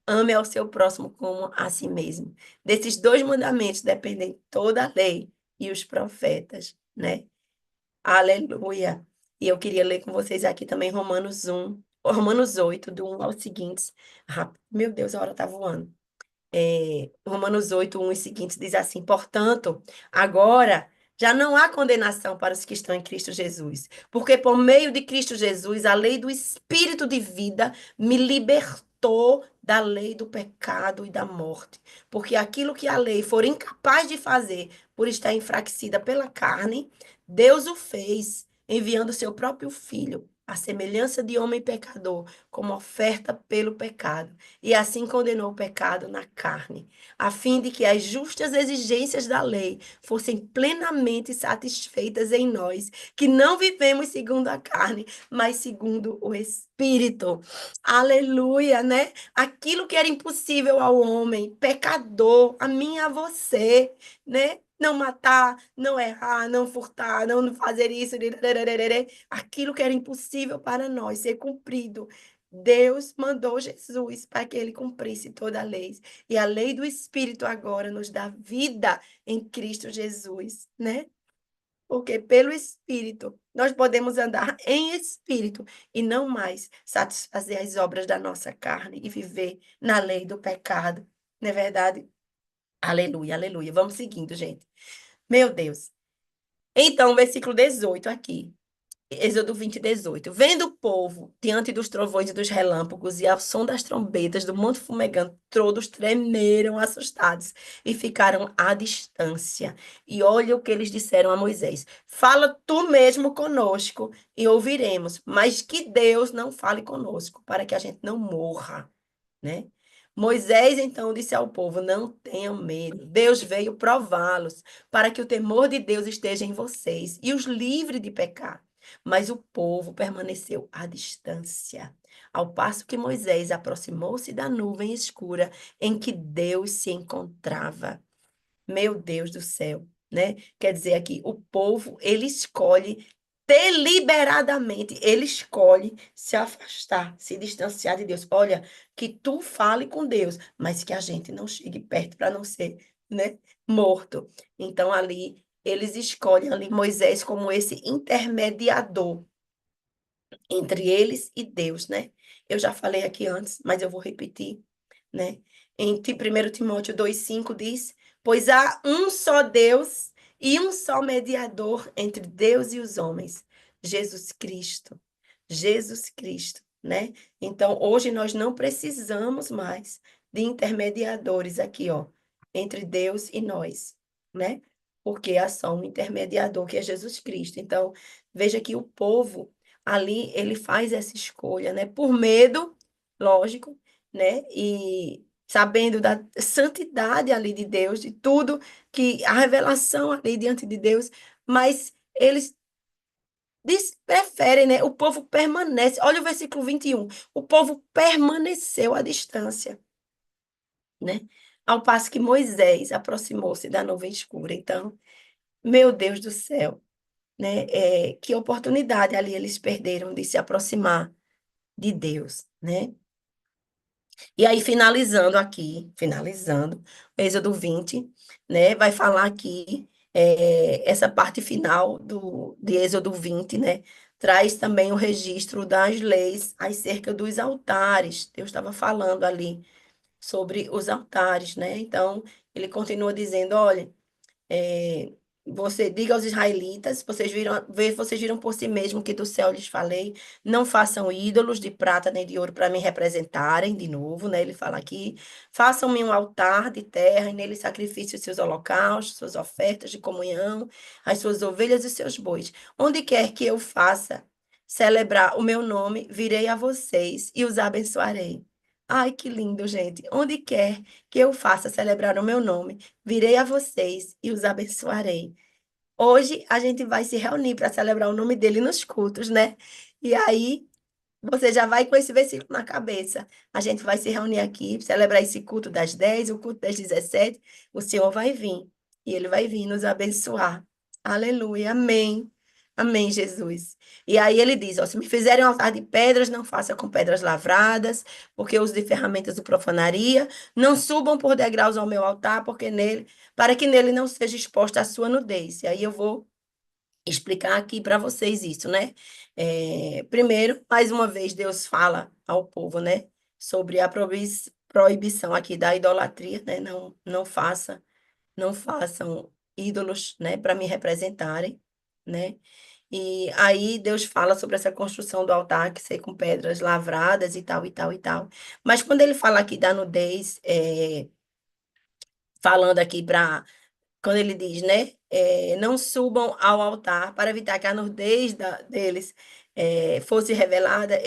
ame ao seu próximo como a si mesmo. Desses dois mandamentos dependem toda a lei e os profetas, né? Aleluia. E eu queria ler com vocês aqui também Romanos 8, do 1 aos seguintes. Meu Deus, a hora tá voando. Romanos 8, 1 e seguintes diz assim: portanto, agora já não há condenação para os que estão em Cristo Jesus, porque por meio de Cristo Jesus, a lei do Espírito de vida me libertou da lei do pecado e da morte. Porque aquilo que a lei for incapaz de fazer por estar enfraquecida pela carne, Deus o fez, enviando seu próprio Filho, à semelhança de homem pecador, como oferta pelo pecado e assim condenou o pecado na carne, a fim de que as justas exigências da lei fossem plenamente satisfeitas em nós, que não vivemos segundo a carne, mas segundo o Espírito. Aleluia, né? Aquilo que era impossível ao homem, pecador, a mim e a você, né? Não matar, não errar, não furtar, não fazer isso, aquilo que era impossível para nós ser cumprido. Deus mandou Jesus para que ele cumprisse toda a lei. E a lei do Espírito agora nos dá vida em Cristo Jesus, né? Porque pelo Espírito nós podemos andar em Espírito e não mais satisfazer as obras da nossa carne e viver na lei do pecado. Não é verdade? Aleluia, aleluia. Vamos seguindo, gente. Meu Deus. Então, versículo 18 aqui. Êxodo 20, 18. Vendo o povo diante dos trovões e dos relâmpagos e ao som das trombetas do monte fumegante, todos tremeram assustados e ficaram à distância. E olha o que eles disseram a Moisés: fala tu mesmo conosco e ouviremos, mas que Deus não fale conosco, para que a gente não morra, né? Moisés então disse ao povo: não tenham medo, Deus veio prová-los, para que o temor de Deus esteja em vocês e os livre de pecar. Mas o povo permaneceu à distância, ao passo que Moisés aproximou-se da nuvem escura em que Deus se encontrava. Meu Deus do céu, né? Quer dizer aqui, o povo, ele escolhe deliberadamente, ele escolhe se afastar, se distanciar de Deus. Olha, que tu fale com Deus, mas que a gente não chegue perto para não ser, né, morto. Então ali eles escolhem ali Moisés como esse intermediador entre eles e Deus, né? Eu já falei aqui antes, mas eu vou repetir, né? Em 1 Timóteo 2,5 diz: pois há um só Deus e um só mediador entre Deus e os homens, Jesus Cristo. Jesus Cristo, né? Então, hoje nós não precisamos mais de intermediadores aqui, ó, entre Deus e nós, né? Porque há só um intermediador, que é Jesus Cristo. Então, veja que o povo ali ele faz essa escolha, né? Por medo, lógico, né? E sabendo da santidade ali de Deus, de tudo que a revelação ali diante de Deus, mas eles preferem, né? O povo permanece. Olha o versículo 21. O povo permaneceu à distância, né? Ao passo que Moisés aproximou-se da nuvem escura. Então, meu Deus do céu, né? Que oportunidade ali eles perderam de se aproximar de Deus, né? E aí, finalizando, Êxodo 20, né? Vai falar aqui, essa parte final de Êxodo 20, né? Traz também o registro das leis acerca dos altares. Deus estava falando ali sobre os altares, né? Então, ele continua dizendo, olha, é, você diga aos israelitas, vocês viram por si mesmo que do céu lhes falei, não façam ídolos de prata nem de ouro para me representarem, de novo, né? Ele fala aqui, façam-me um altar de terra e nele sacrifício os seus holocaustos, suas ofertas de comunhão, as suas ovelhas e os seus bois. Onde quer que eu faça celebrar o meu nome, virei a vocês e os abençoarei. Ai, que lindo, gente. Onde quer que eu faça celebrar o meu nome, virei a vocês e os abençoarei. Hoje a gente vai se reunir para celebrar o nome dele nos cultos, né? E aí você já vai com esse versículo na cabeça. A gente vai se reunir aqui, celebrar esse culto das 10, o culto das 17. O Senhor vai vir e ele vai vir nos abençoar. Aleluia. Amém. Amém, Jesus. E aí ele diz, ó, se me fizerem um altar de pedras, não faça com pedras lavradas, porque uso de ferramentas do profanaria. Não subam por degraus ao meu altar, porque nele, para que nele não seja exposta a sua nudez. E aí eu vou explicar aqui para vocês isso, né? Primeiro, mais uma vez, Deus fala ao povo, né? Sobre a proibição aqui da idolatria, né? Não façam ídolos, né? Para me representarem, né? E aí Deus fala sobre essa construção do altar que ser com pedras lavradas e tal, e tal, e tal. Mas quando ele fala aqui da nudez, falando aqui para quando ele diz, né? Não subam ao altar para evitar que a nudez deles fosse revelada.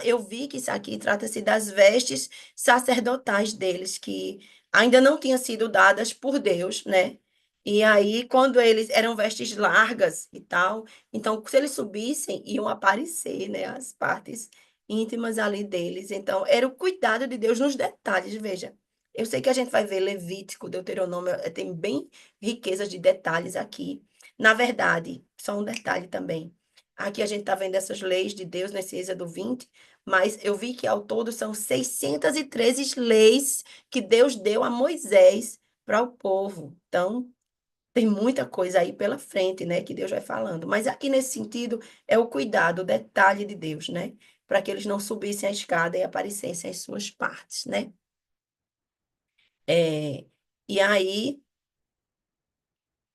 Eu vi que isso aqui trata-se das vestes sacerdotais deles, que ainda não tinham sido dadas por Deus, né? E aí, quando eles eram vestes largas e tal, então, se eles subissem, iam aparecer, né, as partes íntimas ali deles. Então, era o cuidado de Deus nos detalhes, veja. Eu sei que a gente vai ver Levítico, Deuteronômio, tem bem riqueza de detalhes aqui. Na verdade, só um detalhe também. Aqui a gente está vendo essas leis de Deus nesse Êxodo 20, mas eu vi que ao todo são 613 leis que Deus deu a Moisés para o povo. Então, tem muita coisa aí pela frente, né, que Deus vai falando. Mas aqui nesse sentido é o cuidado, o detalhe de Deus, né, para que eles não subissem a escada e aparecessem as suas partes, né? É, e aí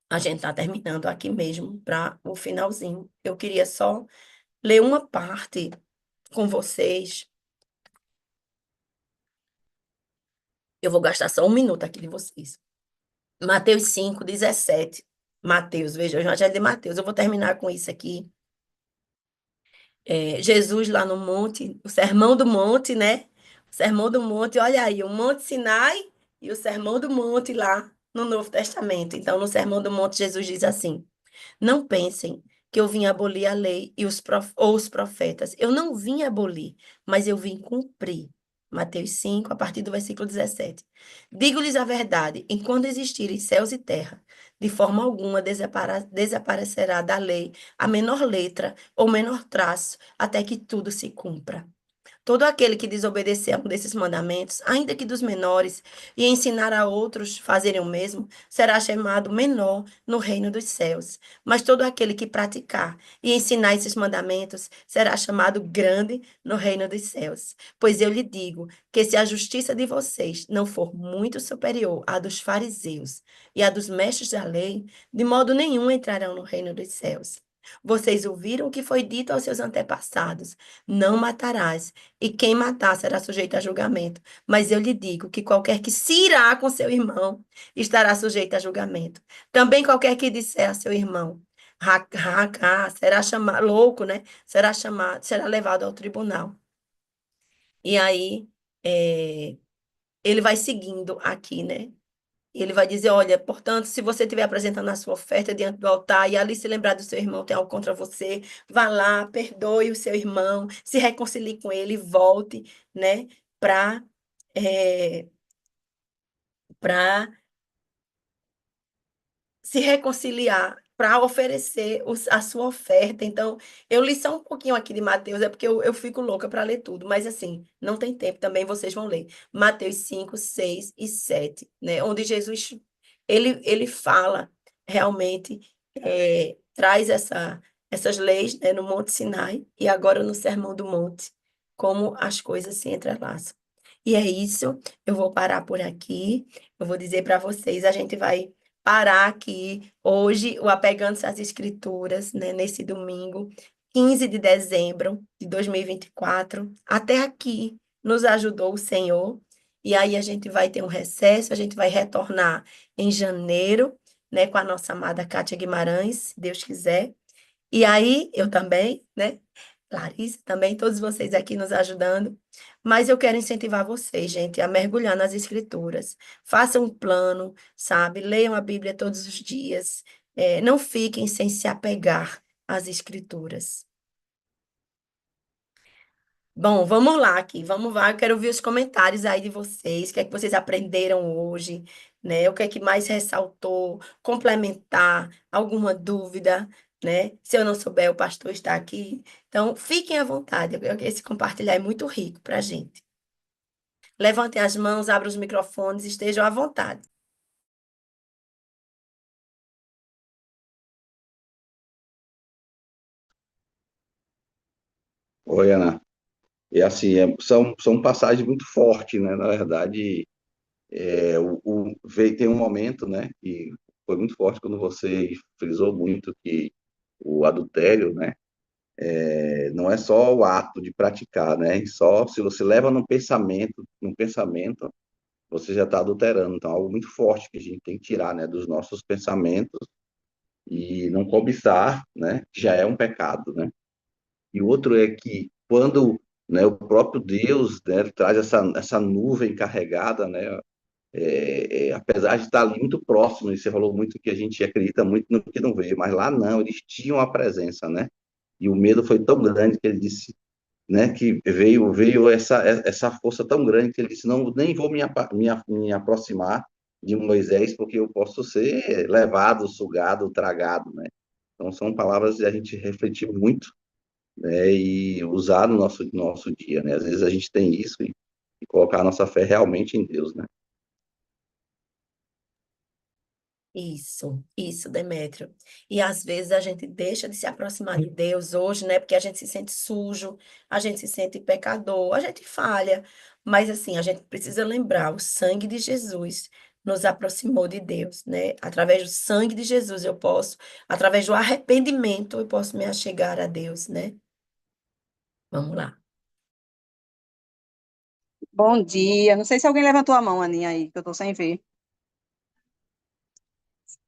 a gente está terminando aqui mesmo para o finalzinho. Eu queria só ler uma parte com vocês. Eu vou gastar só um minuto aqui de vocês. Mateus 5:17. Mateus, veja, eu já de Mateus. Eu vou terminar com isso aqui. Jesus lá no monte, o Sermão do Monte, né? O Sermão do Monte, olha aí, o Monte Sinai e o Sermão do Monte lá no Novo Testamento. Então, no Sermão do Monte, Jesus diz assim: não pensem que eu vim abolir a lei ou os profetas. Eu não vim abolir, mas eu vim cumprir. Mateus 5, a partir do versículo 17. Digo-lhes a verdade: enquanto existirem céus e terra, de forma alguma desaparecerá da lei a menor letra ou menor traço, até que tudo se cumpra. Todo aquele que desobedecer a um desses mandamentos, ainda que dos menores, e ensinar a outros fazerem o mesmo, será chamado menor no reino dos céus. Mas todo aquele que praticar e ensinar esses mandamentos será chamado grande no reino dos céus. Pois eu lhe digo que se a justiça de vocês não for muito superior à dos fariseus e à dos mestres da lei, de modo nenhum entrarão no reino dos céus. Vocês ouviram o que foi dito aos seus antepassados: não matarás, e quem matar será sujeito a julgamento. Mas eu lhe digo que qualquer que se irá com seu irmão estará sujeito a julgamento. Também qualquer que disser a seu irmão, será chamado, louco, né? Será chamado, será levado ao tribunal. E aí, ele vai seguindo aqui, né? E ele vai dizer: olha, portanto, se você estiver apresentando a sua oferta diante do altar e ali se lembrar do seu irmão tem algo contra você, vá lá, perdoe o seu irmão, se reconcilie com ele, volte, né, para para se reconciliar, para oferecer a sua oferta. Então, eu li só um pouquinho aqui de Mateus, é porque eu fico louca para ler tudo, mas assim, não tem tempo, também vocês vão ler. Mateus 5, 6 e 7, né? Onde Jesus, ele fala realmente, traz essas leis, né, no Monte Sinai e agora no Sermão do Monte, como as coisas se entrelaçam. E é isso, eu vou parar por aqui. Eu vou dizer para vocês, a gente vai parar aqui hoje, o Apegando-se às Escrituras, né, nesse domingo, 15 de dezembro de 2024. Até aqui nos ajudou o Senhor. E aí a gente vai ter um recesso, a gente vai retornar em janeiro, né, com a nossa amada Kátia Guimarães, se Deus quiser. E aí, eu também, né? Larissa também, todos vocês aqui nos ajudando. Mas eu quero incentivar vocês, gente, a mergulhar nas escrituras. Façam um plano, sabe? Leiam a Bíblia todos os dias. Não fiquem sem se apegar às escrituras. Bom, vamos lá aqui, vamos lá. Eu quero ouvir os comentários aí de vocês, o que é que vocês aprenderam hoje, né? O que é que mais ressaltou, complementar, alguma dúvida, né? Se eu não souber, o pastor está aqui. Então, fiquem à vontade, esse compartilhar é muito rico para a gente. Levantem as mãos, abram os microfones, estejam à vontade. Oi, Ana. E assim, são passagens muito fortes, né? Na verdade, tem um momento, né? E foi muito forte quando você frisou muito que o adultério, né? Não é só o ato de praticar, né? E só se você leva no pensamento, você já está adulterando. Então, é algo muito forte que a gente tem que tirar, né? Dos nossos pensamentos e não cobiçar, né? Que já é um pecado, né? E o outro é que quando, né, o próprio Deus, né, traz essa nuvem carregada, né, apesar de estar ali muito próximo, e você falou muito que a gente acredita muito no que não vê, mas lá não, eles tinham a presença, né? E o medo foi tão grande que ele disse, né, que veio essa força tão grande que ele disse, não, nem vou me aproximar de Moisés, porque eu posso ser levado, sugado, tragado, né? Então são palavras que a gente refletiu muito, né, e usar no nosso dia, né? Às vezes a gente tem isso e colocar a nossa fé realmente em Deus, né? Isso, Demétrio. E às vezes a gente deixa de se aproximar de Deus hoje, né? Porque a gente se sente sujo, a gente se sente pecador, a gente falha. Mas assim, a gente precisa lembrar, o sangue de Jesus nos aproximou de Deus, né? Através do sangue de Jesus eu posso, através do arrependimento eu posso me achegar a Deus, né? Vamos lá. Bom dia. Não sei se alguém levantou a mão, Aninha, aí, que eu tô sem ver.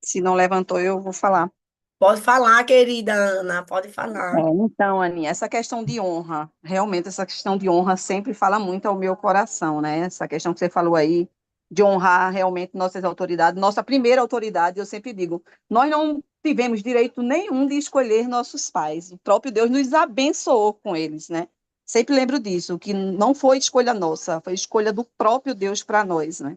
Se não levantou, eu vou falar. Pode falar, querida Ana, pode falar. Então, Aninha, essa questão de honra, realmente essa questão de honra sempre fala muito ao meu coração, né? Essa questão que você falou aí, de honrar realmente nossas autoridades, nossa primeira autoridade, eu sempre digo, nós não tivemos direito nenhum de escolher nossos pais. O próprio Deus nos abençoou com eles, né? Sempre lembro disso, que não foi escolha nossa, foi escolha do próprio Deus para nós, né?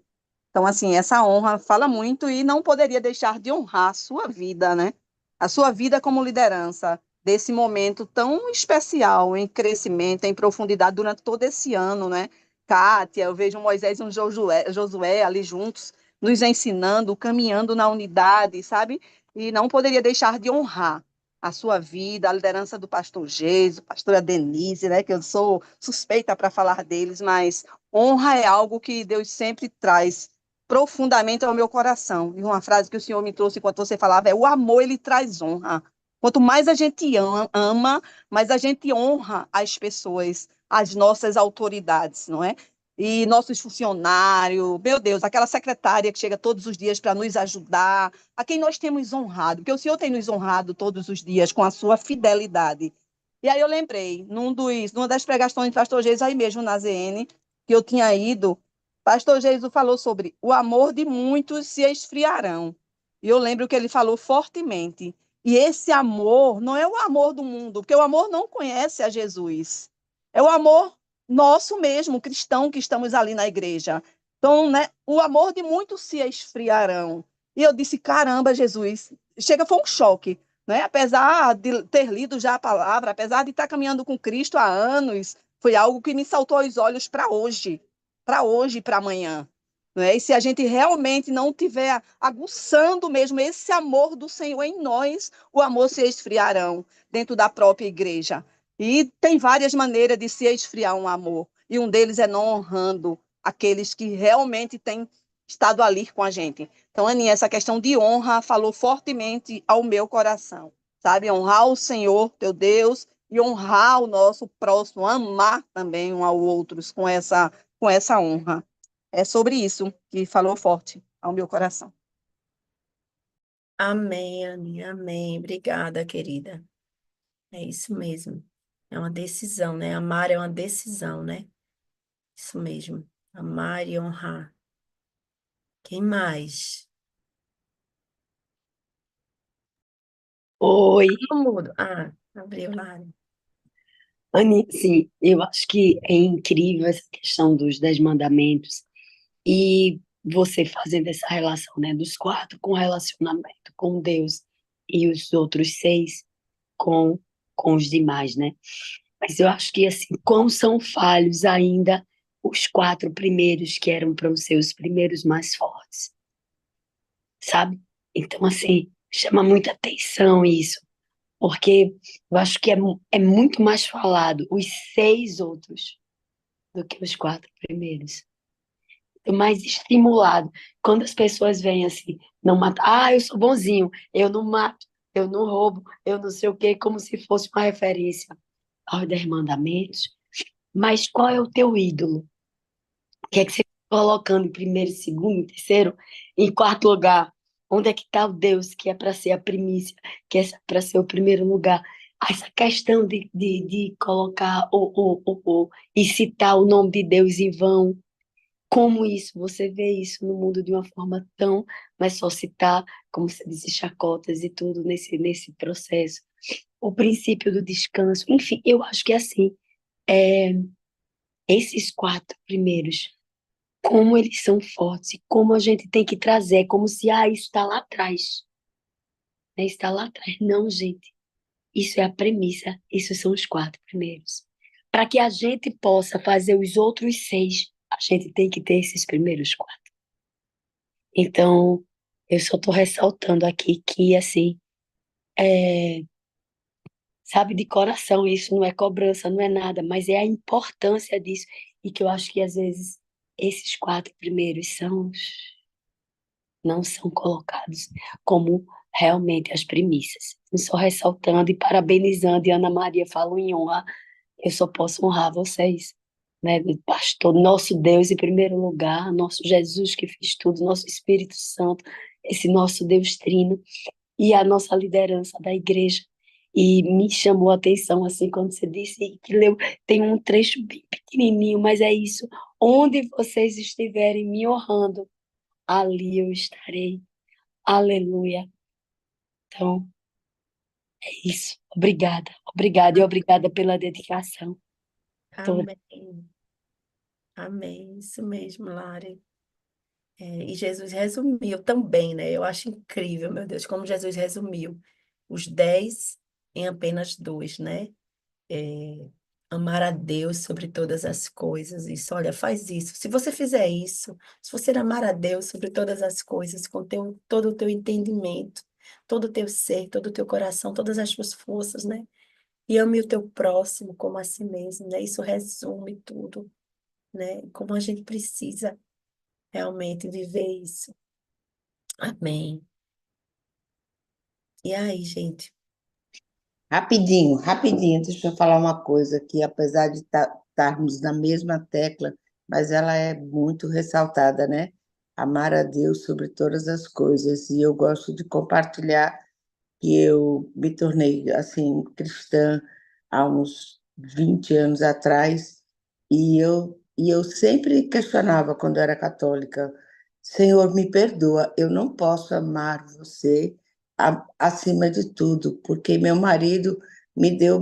Então, assim, essa honra fala muito e não poderia deixar de honrar a sua vida, né? A sua vida como liderança desse momento tão especial em crescimento, em profundidade durante todo esse ano, né? Kátia, eu vejo Moisés e um Josué ali juntos, nos ensinando, caminhando na unidade, sabe? E não poderia deixar de honrar a sua vida, a liderança do pastor Geis, pastora Denise, né? Que eu sou suspeita para falar deles, mas honra é algo que Deus sempre traz profundamente ao meu coração. E uma frase que o Senhor me trouxe enquanto você falava é: o amor ele traz honra. Quanto mais a gente ama, mais a gente honra as pessoas, as nossas autoridades, não é? E nossos funcionários, meu Deus, aquela secretária que chega todos os dias para nos ajudar, a quem nós temos honrado, porque o Senhor tem nos honrado todos os dias com a sua fidelidade. E aí eu lembrei, numa das pregações do pastor Jesus aí mesmo na ZN, que eu tinha ido, pastor Jesus falou sobre o amor de muitos se esfriarão. E eu lembro que ele falou fortemente. E esse amor não é o amor do mundo, porque o amor não conhece a Jesus. É o amor nosso mesmo, cristão, que estamos ali na igreja. Então, né, o amor de muitos se esfriarão. E eu disse, caramba, Jesus, chega, foi um choque. Né? Apesar de ter lido já a palavra, apesar de estar caminhando com Cristo há anos, foi algo que me saltou aos olhos para hoje e para amanhã. Né? E se a gente realmente não tiver aguçando mesmo esse amor do Senhor em nós, o amor se esfriarão dentro da própria igreja. E tem várias maneiras de se esfriar um amor. E um deles é não honrando aqueles que realmente têm estado ali com a gente. Então, Aninha, essa questão de honra falou fortemente ao meu coração, sabe? Honrar o Senhor, teu Deus, e honrar o nosso próximo, amar também um ao outro com essa honra. É sobre isso que falou forte ao meu coração. Amém, Aninha, amém. Obrigada, querida. É isso mesmo. É uma decisão, né? Amar é uma decisão, né? Isso mesmo. Amar e honrar. Quem mais? Oi, Todo mundo. Ah, abriu, Lari. Ani, sim, eu acho que é incrível essa questão dos 10 mandamentos e você fazendo essa relação, né, dos quatro com relacionamento com Deus e os outros seis com, com os demais, né? Mas eu acho que, assim, quão são falhos ainda os quatro primeiros que eram para os seus primeiros mais fortes, sabe? Então, assim, chama muita atenção isso. Porque eu acho que é muito mais falado os seis outros do que os quatro primeiros. É mais estimulado. Quando as pessoas vêm assim, não matar, eu sou bonzinho, eu não mato, eu não roubo, eu não sei o quê, como se fosse uma referência aos 10 mandamentos. Mas qual é o teu ídolo? O que é que você está colocando em primeiro, segundo, terceiro, em quarto lugar? Onde é que está o Deus que é para ser a primícia, que é para ser o primeiro lugar? Essa questão de colocar e citar o nome de Deus em vão, como isso, você vê isso no mundo de uma forma tão, mas só citar, como você disse, chacotas e tudo nesse processo. O princípio do descanso, enfim, eu acho que é assim, é, esses quatro primeiros como eles são fortes, e como a gente tem que trazer, como se, isso está lá atrás, né? Está lá atrás. Não, gente, isso é a premissa, isso são os quatro primeiros. Para que a gente possa fazer os outros seis, a gente tem que ter esses primeiros quatro. Então, eu só estou ressaltando aqui que, assim, é, sabe, de coração, isso não é cobrança, não é nada, mas é a importância disso, e que eu acho que, às vezes, esses quatro primeiros não são colocados como realmente as premissas. Só ressaltando e parabenizando, e Ana Maria falou em honra, eu só posso honrar vocês, né? Pastor, nosso Deus em primeiro lugar, nosso Jesus que fez tudo, nosso Espírito Santo, esse nosso Deus Trino, e a nossa liderança da igreja. E me chamou a atenção, assim, quando você disse que leu, tem um trecho bem pequenininho, mas é isso. Onde vocês estiverem me honrando, ali eu estarei. Aleluia. Então, é isso. Obrigada. Obrigada e obrigada pela dedicação toda. Amém. Amém. Isso mesmo, Lari. E Jesus resumiu também, né? Eu acho incrível, meu Deus, como Jesus resumiu os 10 em apenas dois, né? É, amar a Deus sobre todas as coisas. Isso, olha, faz isso. Se você fizer isso, se você amar a Deus sobre todas as coisas, com todo o teu entendimento, todo o teu ser, todo o teu coração, todas as tuas forças, né? E ame o teu próximo como a si mesmo, né? Isso resume tudo, né? Como a gente precisa realmente viver isso. Amém. E aí, gente? Rapidinho, rapidinho, deixa eu falar uma coisa que, apesar de estarmos na mesma tecla, mas ela é muito ressaltada, né? Amar a Deus sobre todas as coisas. E eu gosto de compartilhar que eu me tornei, assim, cristã há uns 20 anos atrás, e eu sempre questionava quando eu era católica, Senhor, me perdoa, eu não posso amar você acima de tudo, porque meu marido me deu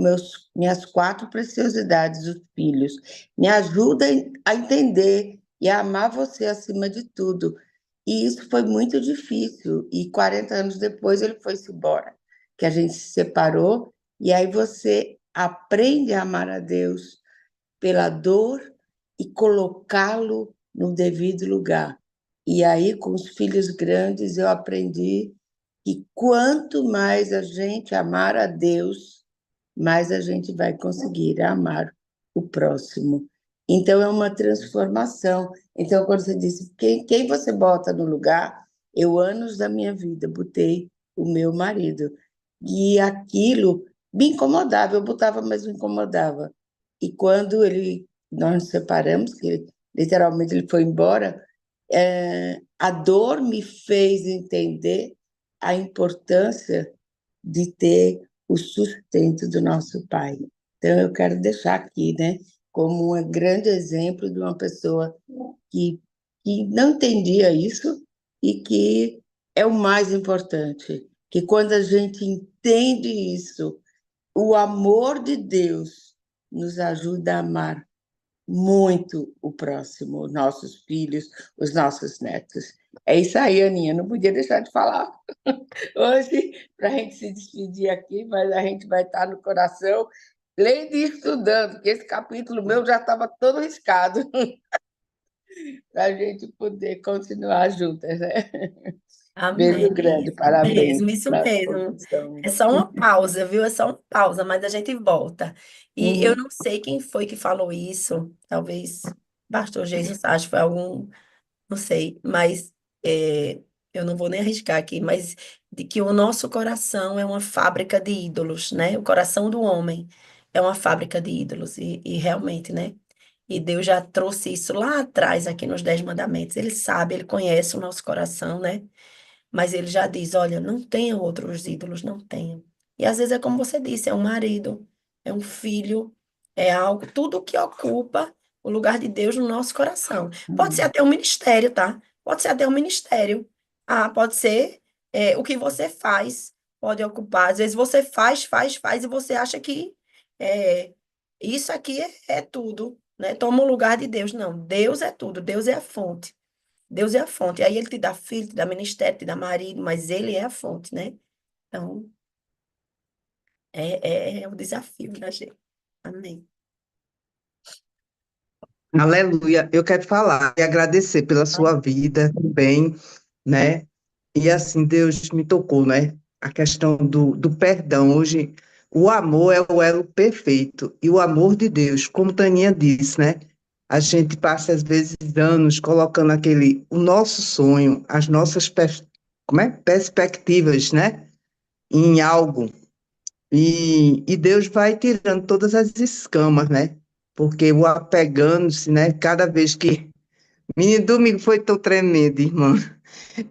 minhas quatro preciosidades, os filhos. Me ajuda a entender e a amar você acima de tudo. E isso foi muito difícil. E 40 anos depois ele foi-se embora, que a gente se separou. E aí você aprende a amar a Deus pela dor e colocá-lo no devido lugar. E aí, com os filhos grandes, eu aprendi que quanto mais a gente amar a Deus, mais a gente vai conseguir amar o próximo. Então, é uma transformação. Então, quando você disse, quem você bota no lugar, eu, anos da minha vida, botei o meu marido. E aquilo me incomodava, eu botava, mas me incomodava. E quando nós nos separamos, que literalmente ele foi embora, a dor me fez entender a importância de ter o sustento do nosso pai. Então, eu quero deixar aqui, né, como um grande exemplo de uma pessoa que, que não entendia isso e que é o mais importante, que quando a gente entende isso, o amor de Deus nos ajuda a amar muito o próximo, os nossos filhos, os nossos netos. É isso aí, Aninha, não podia deixar de falar hoje para a gente se despedir aqui, mas a gente vai estar no coração, lendo e estudando, porque esse capítulo meu já estava todo riscado para a gente poder continuar juntas, né? Amém. Beijo grande, Isso parabéns mesmo, isso pela mesmo. exposição. É só uma pausa, viu? É só uma pausa, mas a gente volta. E eu Uhum. não sei quem foi que falou isso, talvez Pastor Jesus, acho que foi algum, não sei, mas eu não vou nem arriscar aqui, mas de que o nosso coração é uma fábrica de ídolos, né? O coração do homem é uma fábrica de ídolos, e realmente, né? E Deus já trouxe isso lá atrás, aqui nos Dez Mandamentos. Ele sabe, ele conhece o nosso coração, né? Mas ele já diz: olha, não tenham outros ídolos, não tenham. E às vezes é como você disse: é um marido, é um filho, é algo, tudo que ocupa o lugar de Deus no nosso coração. Pode ser até um ministério, tá? Pode ser até um ministério. Ah, pode ser o que você faz, pode ocupar. Às vezes você faz, e você acha que é, isso aqui é tudo, né? Toma o lugar de Deus. Não, Deus é tudo, Deus é a fonte. Deus é a fonte. Aí ele te dá filho, te dá ministério, te dá marido, mas ele é a fonte, né? Então, é o desafio da gente. Amém. Aleluia. Eu quero falar e agradecer pela sua vida também, né? E assim, Deus me tocou, né? A questão do perdão. Hoje, o amor é o elo perfeito. E o amor de Deus, como Taninha disse, né? A gente passa, às vezes, anos colocando o nosso sonho, as nossas como é? Perspectivas, né? Em algo. E Deus vai tirando todas as escamas, né? Porque o apegando-se, né? Cada vez que. Menino, domingo foi tão tremendo, irmã.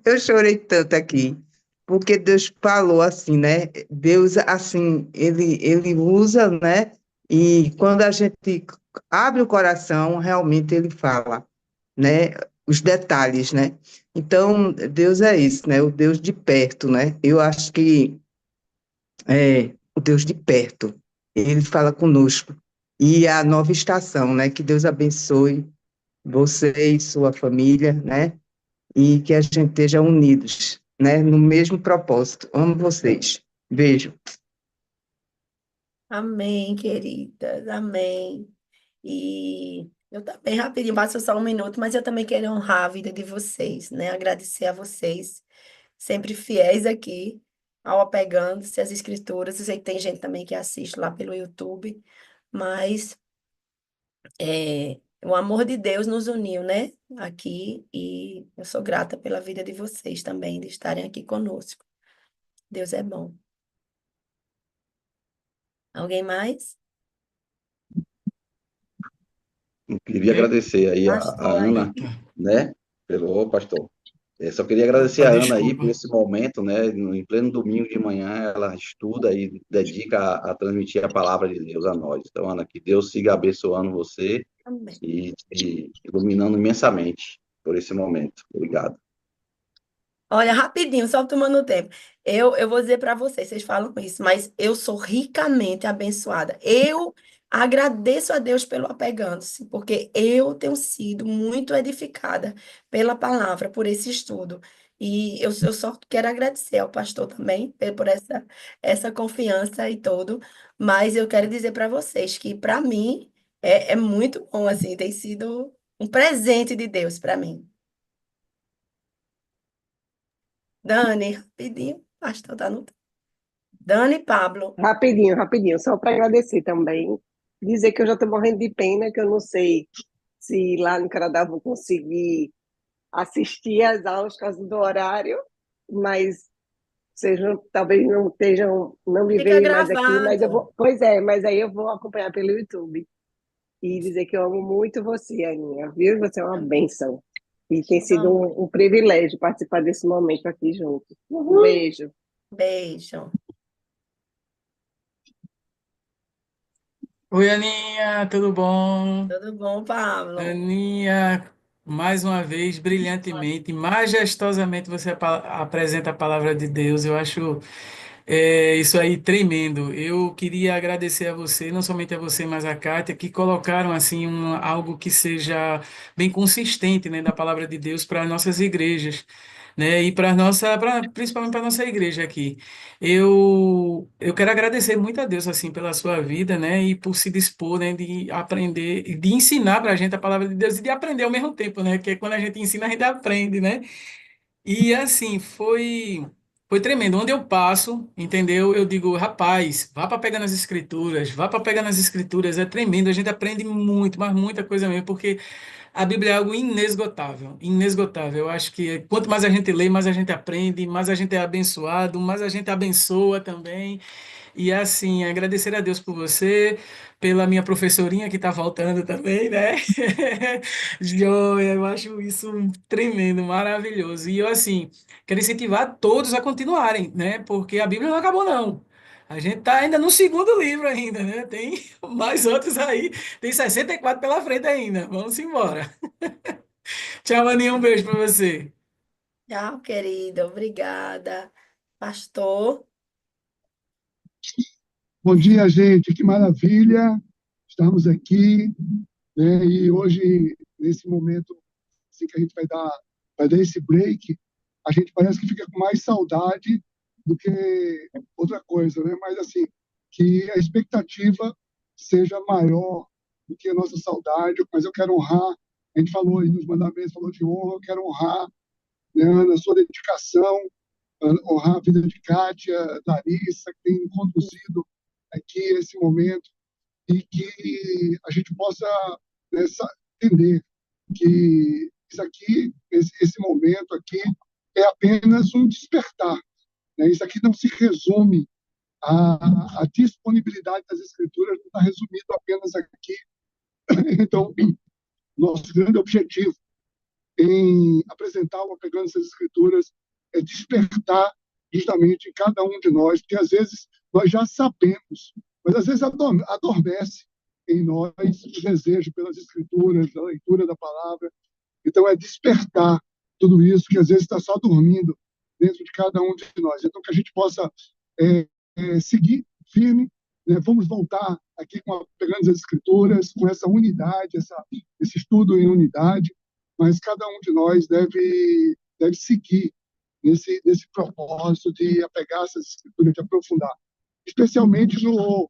Eu chorei tanto aqui. Porque Deus falou assim, né? Deus, assim, ele usa, né? E quando a gente abre o coração, realmente ele fala, né? Os detalhes, né? Então, Deus é isso, né? O Deus de perto, né? Eu acho que é o Deus de perto. Ele fala conosco. E a nova estação, né? Que Deus abençoe você e sua família, né? E que a gente esteja unidos, né? No mesmo propósito. Amo vocês. Beijo. Amém, queridas. Amém. E eu também, rapidinho, passa só um minuto, mas eu também quero honrar a vida de vocês, né? Agradecer a vocês, sempre fiéis aqui, ao apegando-se às escrituras. Eu sei que tem gente também que assiste lá pelo YouTube, mas o amor de Deus nos uniu, né? Aqui, e eu sou grata pela vida de vocês também, de estarem aqui conosco. Deus é bom. Alguém mais? Eu queria agradecer aí a Pastor Ana, aí. né? Ô, pastor. Só queria agradecer Opa, a Ana aí desculpa. por esse momento, né? Em pleno domingo de manhã, ela estuda e dedica a transmitir a palavra de Deus a nós. Então, Ana, que Deus siga abençoando você Amém. e te iluminando imensamente por esse momento. Obrigado. Olha, rapidinho, só tomando tempo. Eu vou dizer para vocês, vocês falam isso, mas eu sou ricamente abençoada. Eu agradeço a Deus pelo apegando-se, porque eu tenho sido muito edificada pela palavra, por esse estudo. E eu só quero agradecer ao pastor também por essa confiança e tudo. Mas eu quero dizer para vocês que, para mim, é muito bom, assim, tem sido um presente de Deus para mim. Dani, rapidinho, pastor tá no. Dani e Pablo. Rapidinho, rapidinho, só para agradecer também. dizer que eu já estou morrendo de pena, que eu não sei se lá no Canadá vou conseguir assistir às aulas por causa do horário, mas vocês talvez não estejam, não me Fica veem mais aqui, mas eu gravado. vou, pois é, mas aí eu vou acompanhar pelo YouTube e dizer que eu amo muito você, Aninha, viu? Você é uma bênção. E tem sido Amo. um privilégio participar desse momento aqui junto. Um beijo. Beijo. Oi, Aninha, tudo bom? Tudo bom, Pablo? Aninha, mais uma vez, brilhantemente, majestosamente você apresenta a palavra de Deus. Eu acho isso aí tremendo. Eu queria agradecer a você, não somente a você, mas a Kátia, que colocaram assim algo que seja bem consistente, né, da palavra de Deus para as nossas igrejas, né, e para nossa, principalmente para nossa igreja aqui. Eu quero agradecer muito a Deus assim pela sua vida, né, e por se dispor, né, de aprender, e de ensinar para a gente a palavra de Deus e de aprender ao mesmo tempo, né, que quando a gente ensina a gente aprende, né? E assim, foi tremendo. Onde eu passo, entendeu? Eu digo, rapaz, vá para pegar nas escrituras, vá para pegar nas escrituras, é tremendo. A gente aprende muito, mas muita coisa mesmo, porque a Bíblia é algo inesgotável, inesgotável. Eu acho que quanto mais a gente lê, mais a gente aprende, mais a gente é abençoado, mais a gente abençoa também. E assim, agradecer a Deus por você, pela minha professorinha que está voltando também, né? Joia, eu acho isso tremendo, maravilhoso. E eu, assim, quero incentivar todos a continuarem, né? Porque a Bíblia não acabou, não. A gente está ainda no segundo livro ainda, né? Tem mais outros aí. Tem 64 pela frente ainda. Vamos embora. Tchau, Aninha. Um beijo para você. Tchau, querida. Obrigada. Pastor. Bom dia, gente. Que maravilha estarmos aqui, né? E hoje, nesse momento assim, que a gente vai dar esse break, a gente parece que fica com mais saudade do que outra coisa, né? Mas assim, que a expectativa seja maior do que a nossa saudade. Mas eu quero honrar. A gente falou aí nos mandamentos, falou de honra. Eu quero honrar, né, na sua dedicação, honrar a vida de Kátia, Larissa, que tem conduzido aqui esse momento, e que a gente possa, né, entender que isso aqui, esse momento aqui, é apenas um despertar. Né? Isso aqui não se resume à disponibilidade das escrituras, não está resumido apenas aqui. Então, nosso grande objetivo em apresentar o Apegando essas Escrituras é despertar justamente em cada um de nós, porque às vezes nós já sabemos, mas às vezes adormece em nós o desejo pelas Escrituras, a leitura da palavra. Então, é despertar tudo isso que às vezes está só dormindo dentro de cada um de nós. Então, que a gente possa seguir firme, né? Vamos voltar aqui pegando as Escrituras, com essa unidade, esse estudo em unidade, mas cada um de nós deve seguir nesse propósito de apegar essas Escrituras, de aprofundar, especialmente no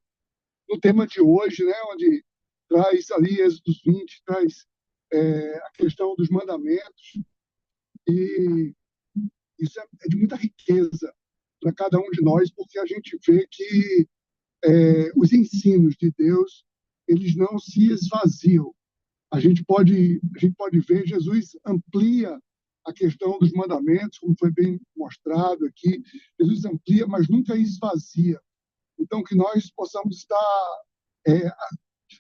tema de hoje, né? Onde traz ali Êxodo 20, traz a questão dos mandamentos, e isso é de muita riqueza para cada um de nós, porque a gente vê que os ensinos de Deus, eles não se esvaziam. A gente pode ver, Jesus amplia a questão dos mandamentos, como foi bem mostrado aqui. Jesus amplia, mas nunca esvazia. Então, que nós possamos estar é,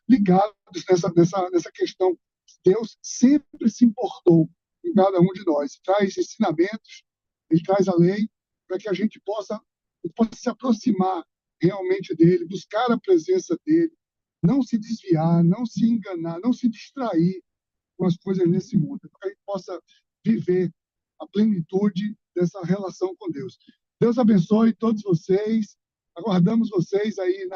ligados nessa questão. Deus sempre se importou em cada um de nós. Traz ensinamentos, ele traz a lei, para que a gente possa se aproximar realmente dele, buscar a presença dele, não se desviar, não se enganar, não se distrair com as coisas nesse mundo, para que a gente possa viver a plenitude dessa relação com Deus. Deus abençoe todos vocês. Aguardamos vocês aí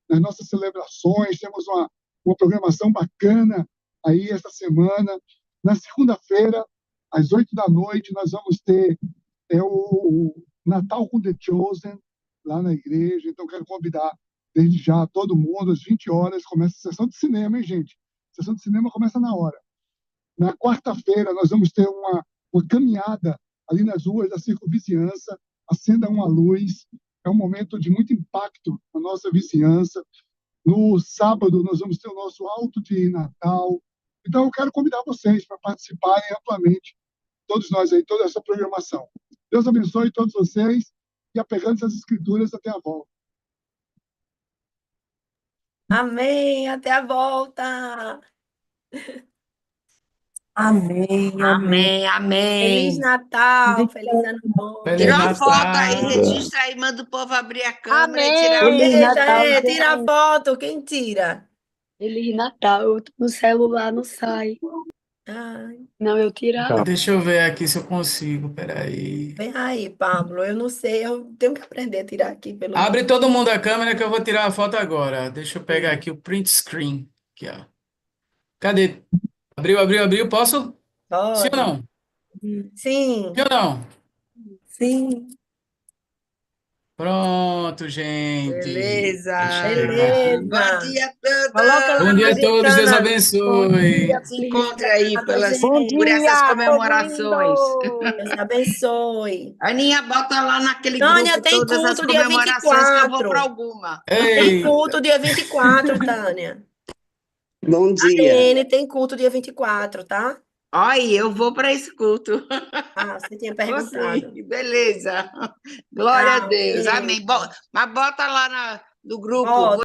nas nossas celebrações. Temos uma programação bacana aí esta semana. Na segunda-feira, às 8 da noite, nós vamos ter o Natal com The Chosen lá na igreja. Então, quero convidar desde já todo mundo. Às 20 horas começa a sessão de cinema, hein, gente? A sessão de cinema começa na hora. Na quarta-feira, nós vamos ter uma caminhada ali nas ruas da circunvizinhança. Acenda uma luz. É um momento de muito impacto na nossa vizinhança. No sábado, nós vamos ter o nosso alto de Natal. Então, eu quero convidar vocês para participarem amplamente, todos nós aí, toda essa programação. Deus abençoe todos vocês e apegando-se às Escrituras até a volta. Amém, até a volta. Amém, amém. Amém, Feliz amém. Natal, feliz ano novo. Feliz Tira uma foto aí, Natal. registra aí, manda o povo abrir a câmera e tirar Amém. Feliz Eita, Natal, tira a gente. foto, quem tira? Feliz Natal. Eu tô no celular, não sai. Ai, Não, eu tirar. Deixa eu ver aqui se eu consigo, peraí. vem aí, Pablo, eu não sei, eu tenho que aprender a tirar aqui pelo Abre menos. todo mundo a câmera que eu vou tirar a foto agora. Deixa eu pegar aqui o print screen. Aqui, ó. Cadê? Abriu. Posso? Sim ou Pode. não? Sim, Sim ou não? sim, Pronto, gente. Beleza. Bom beleza. dia a Coloca lá, Bom todos. dia a todos, Deus Mariana. Bom dia, abençoe. Se Feliz encontre aí Obrigada, Bom gente. por essas dia, tô comemorações. Deus indo. abençoe. Aninha, bota lá naquele Tânia, grupo tem todas as culto dia comemorações que eu vou para 24. alguma. Tem Ei, culto dia 24, Tânia. Bom dia. N tem culto dia 24, tá? Olha, eu vou para esse culto. Ah, você tinha Vou perguntado. sim, beleza. Glória a Tchau, Deus. beijo. Amém. Mas bota lá no grupo. Bota.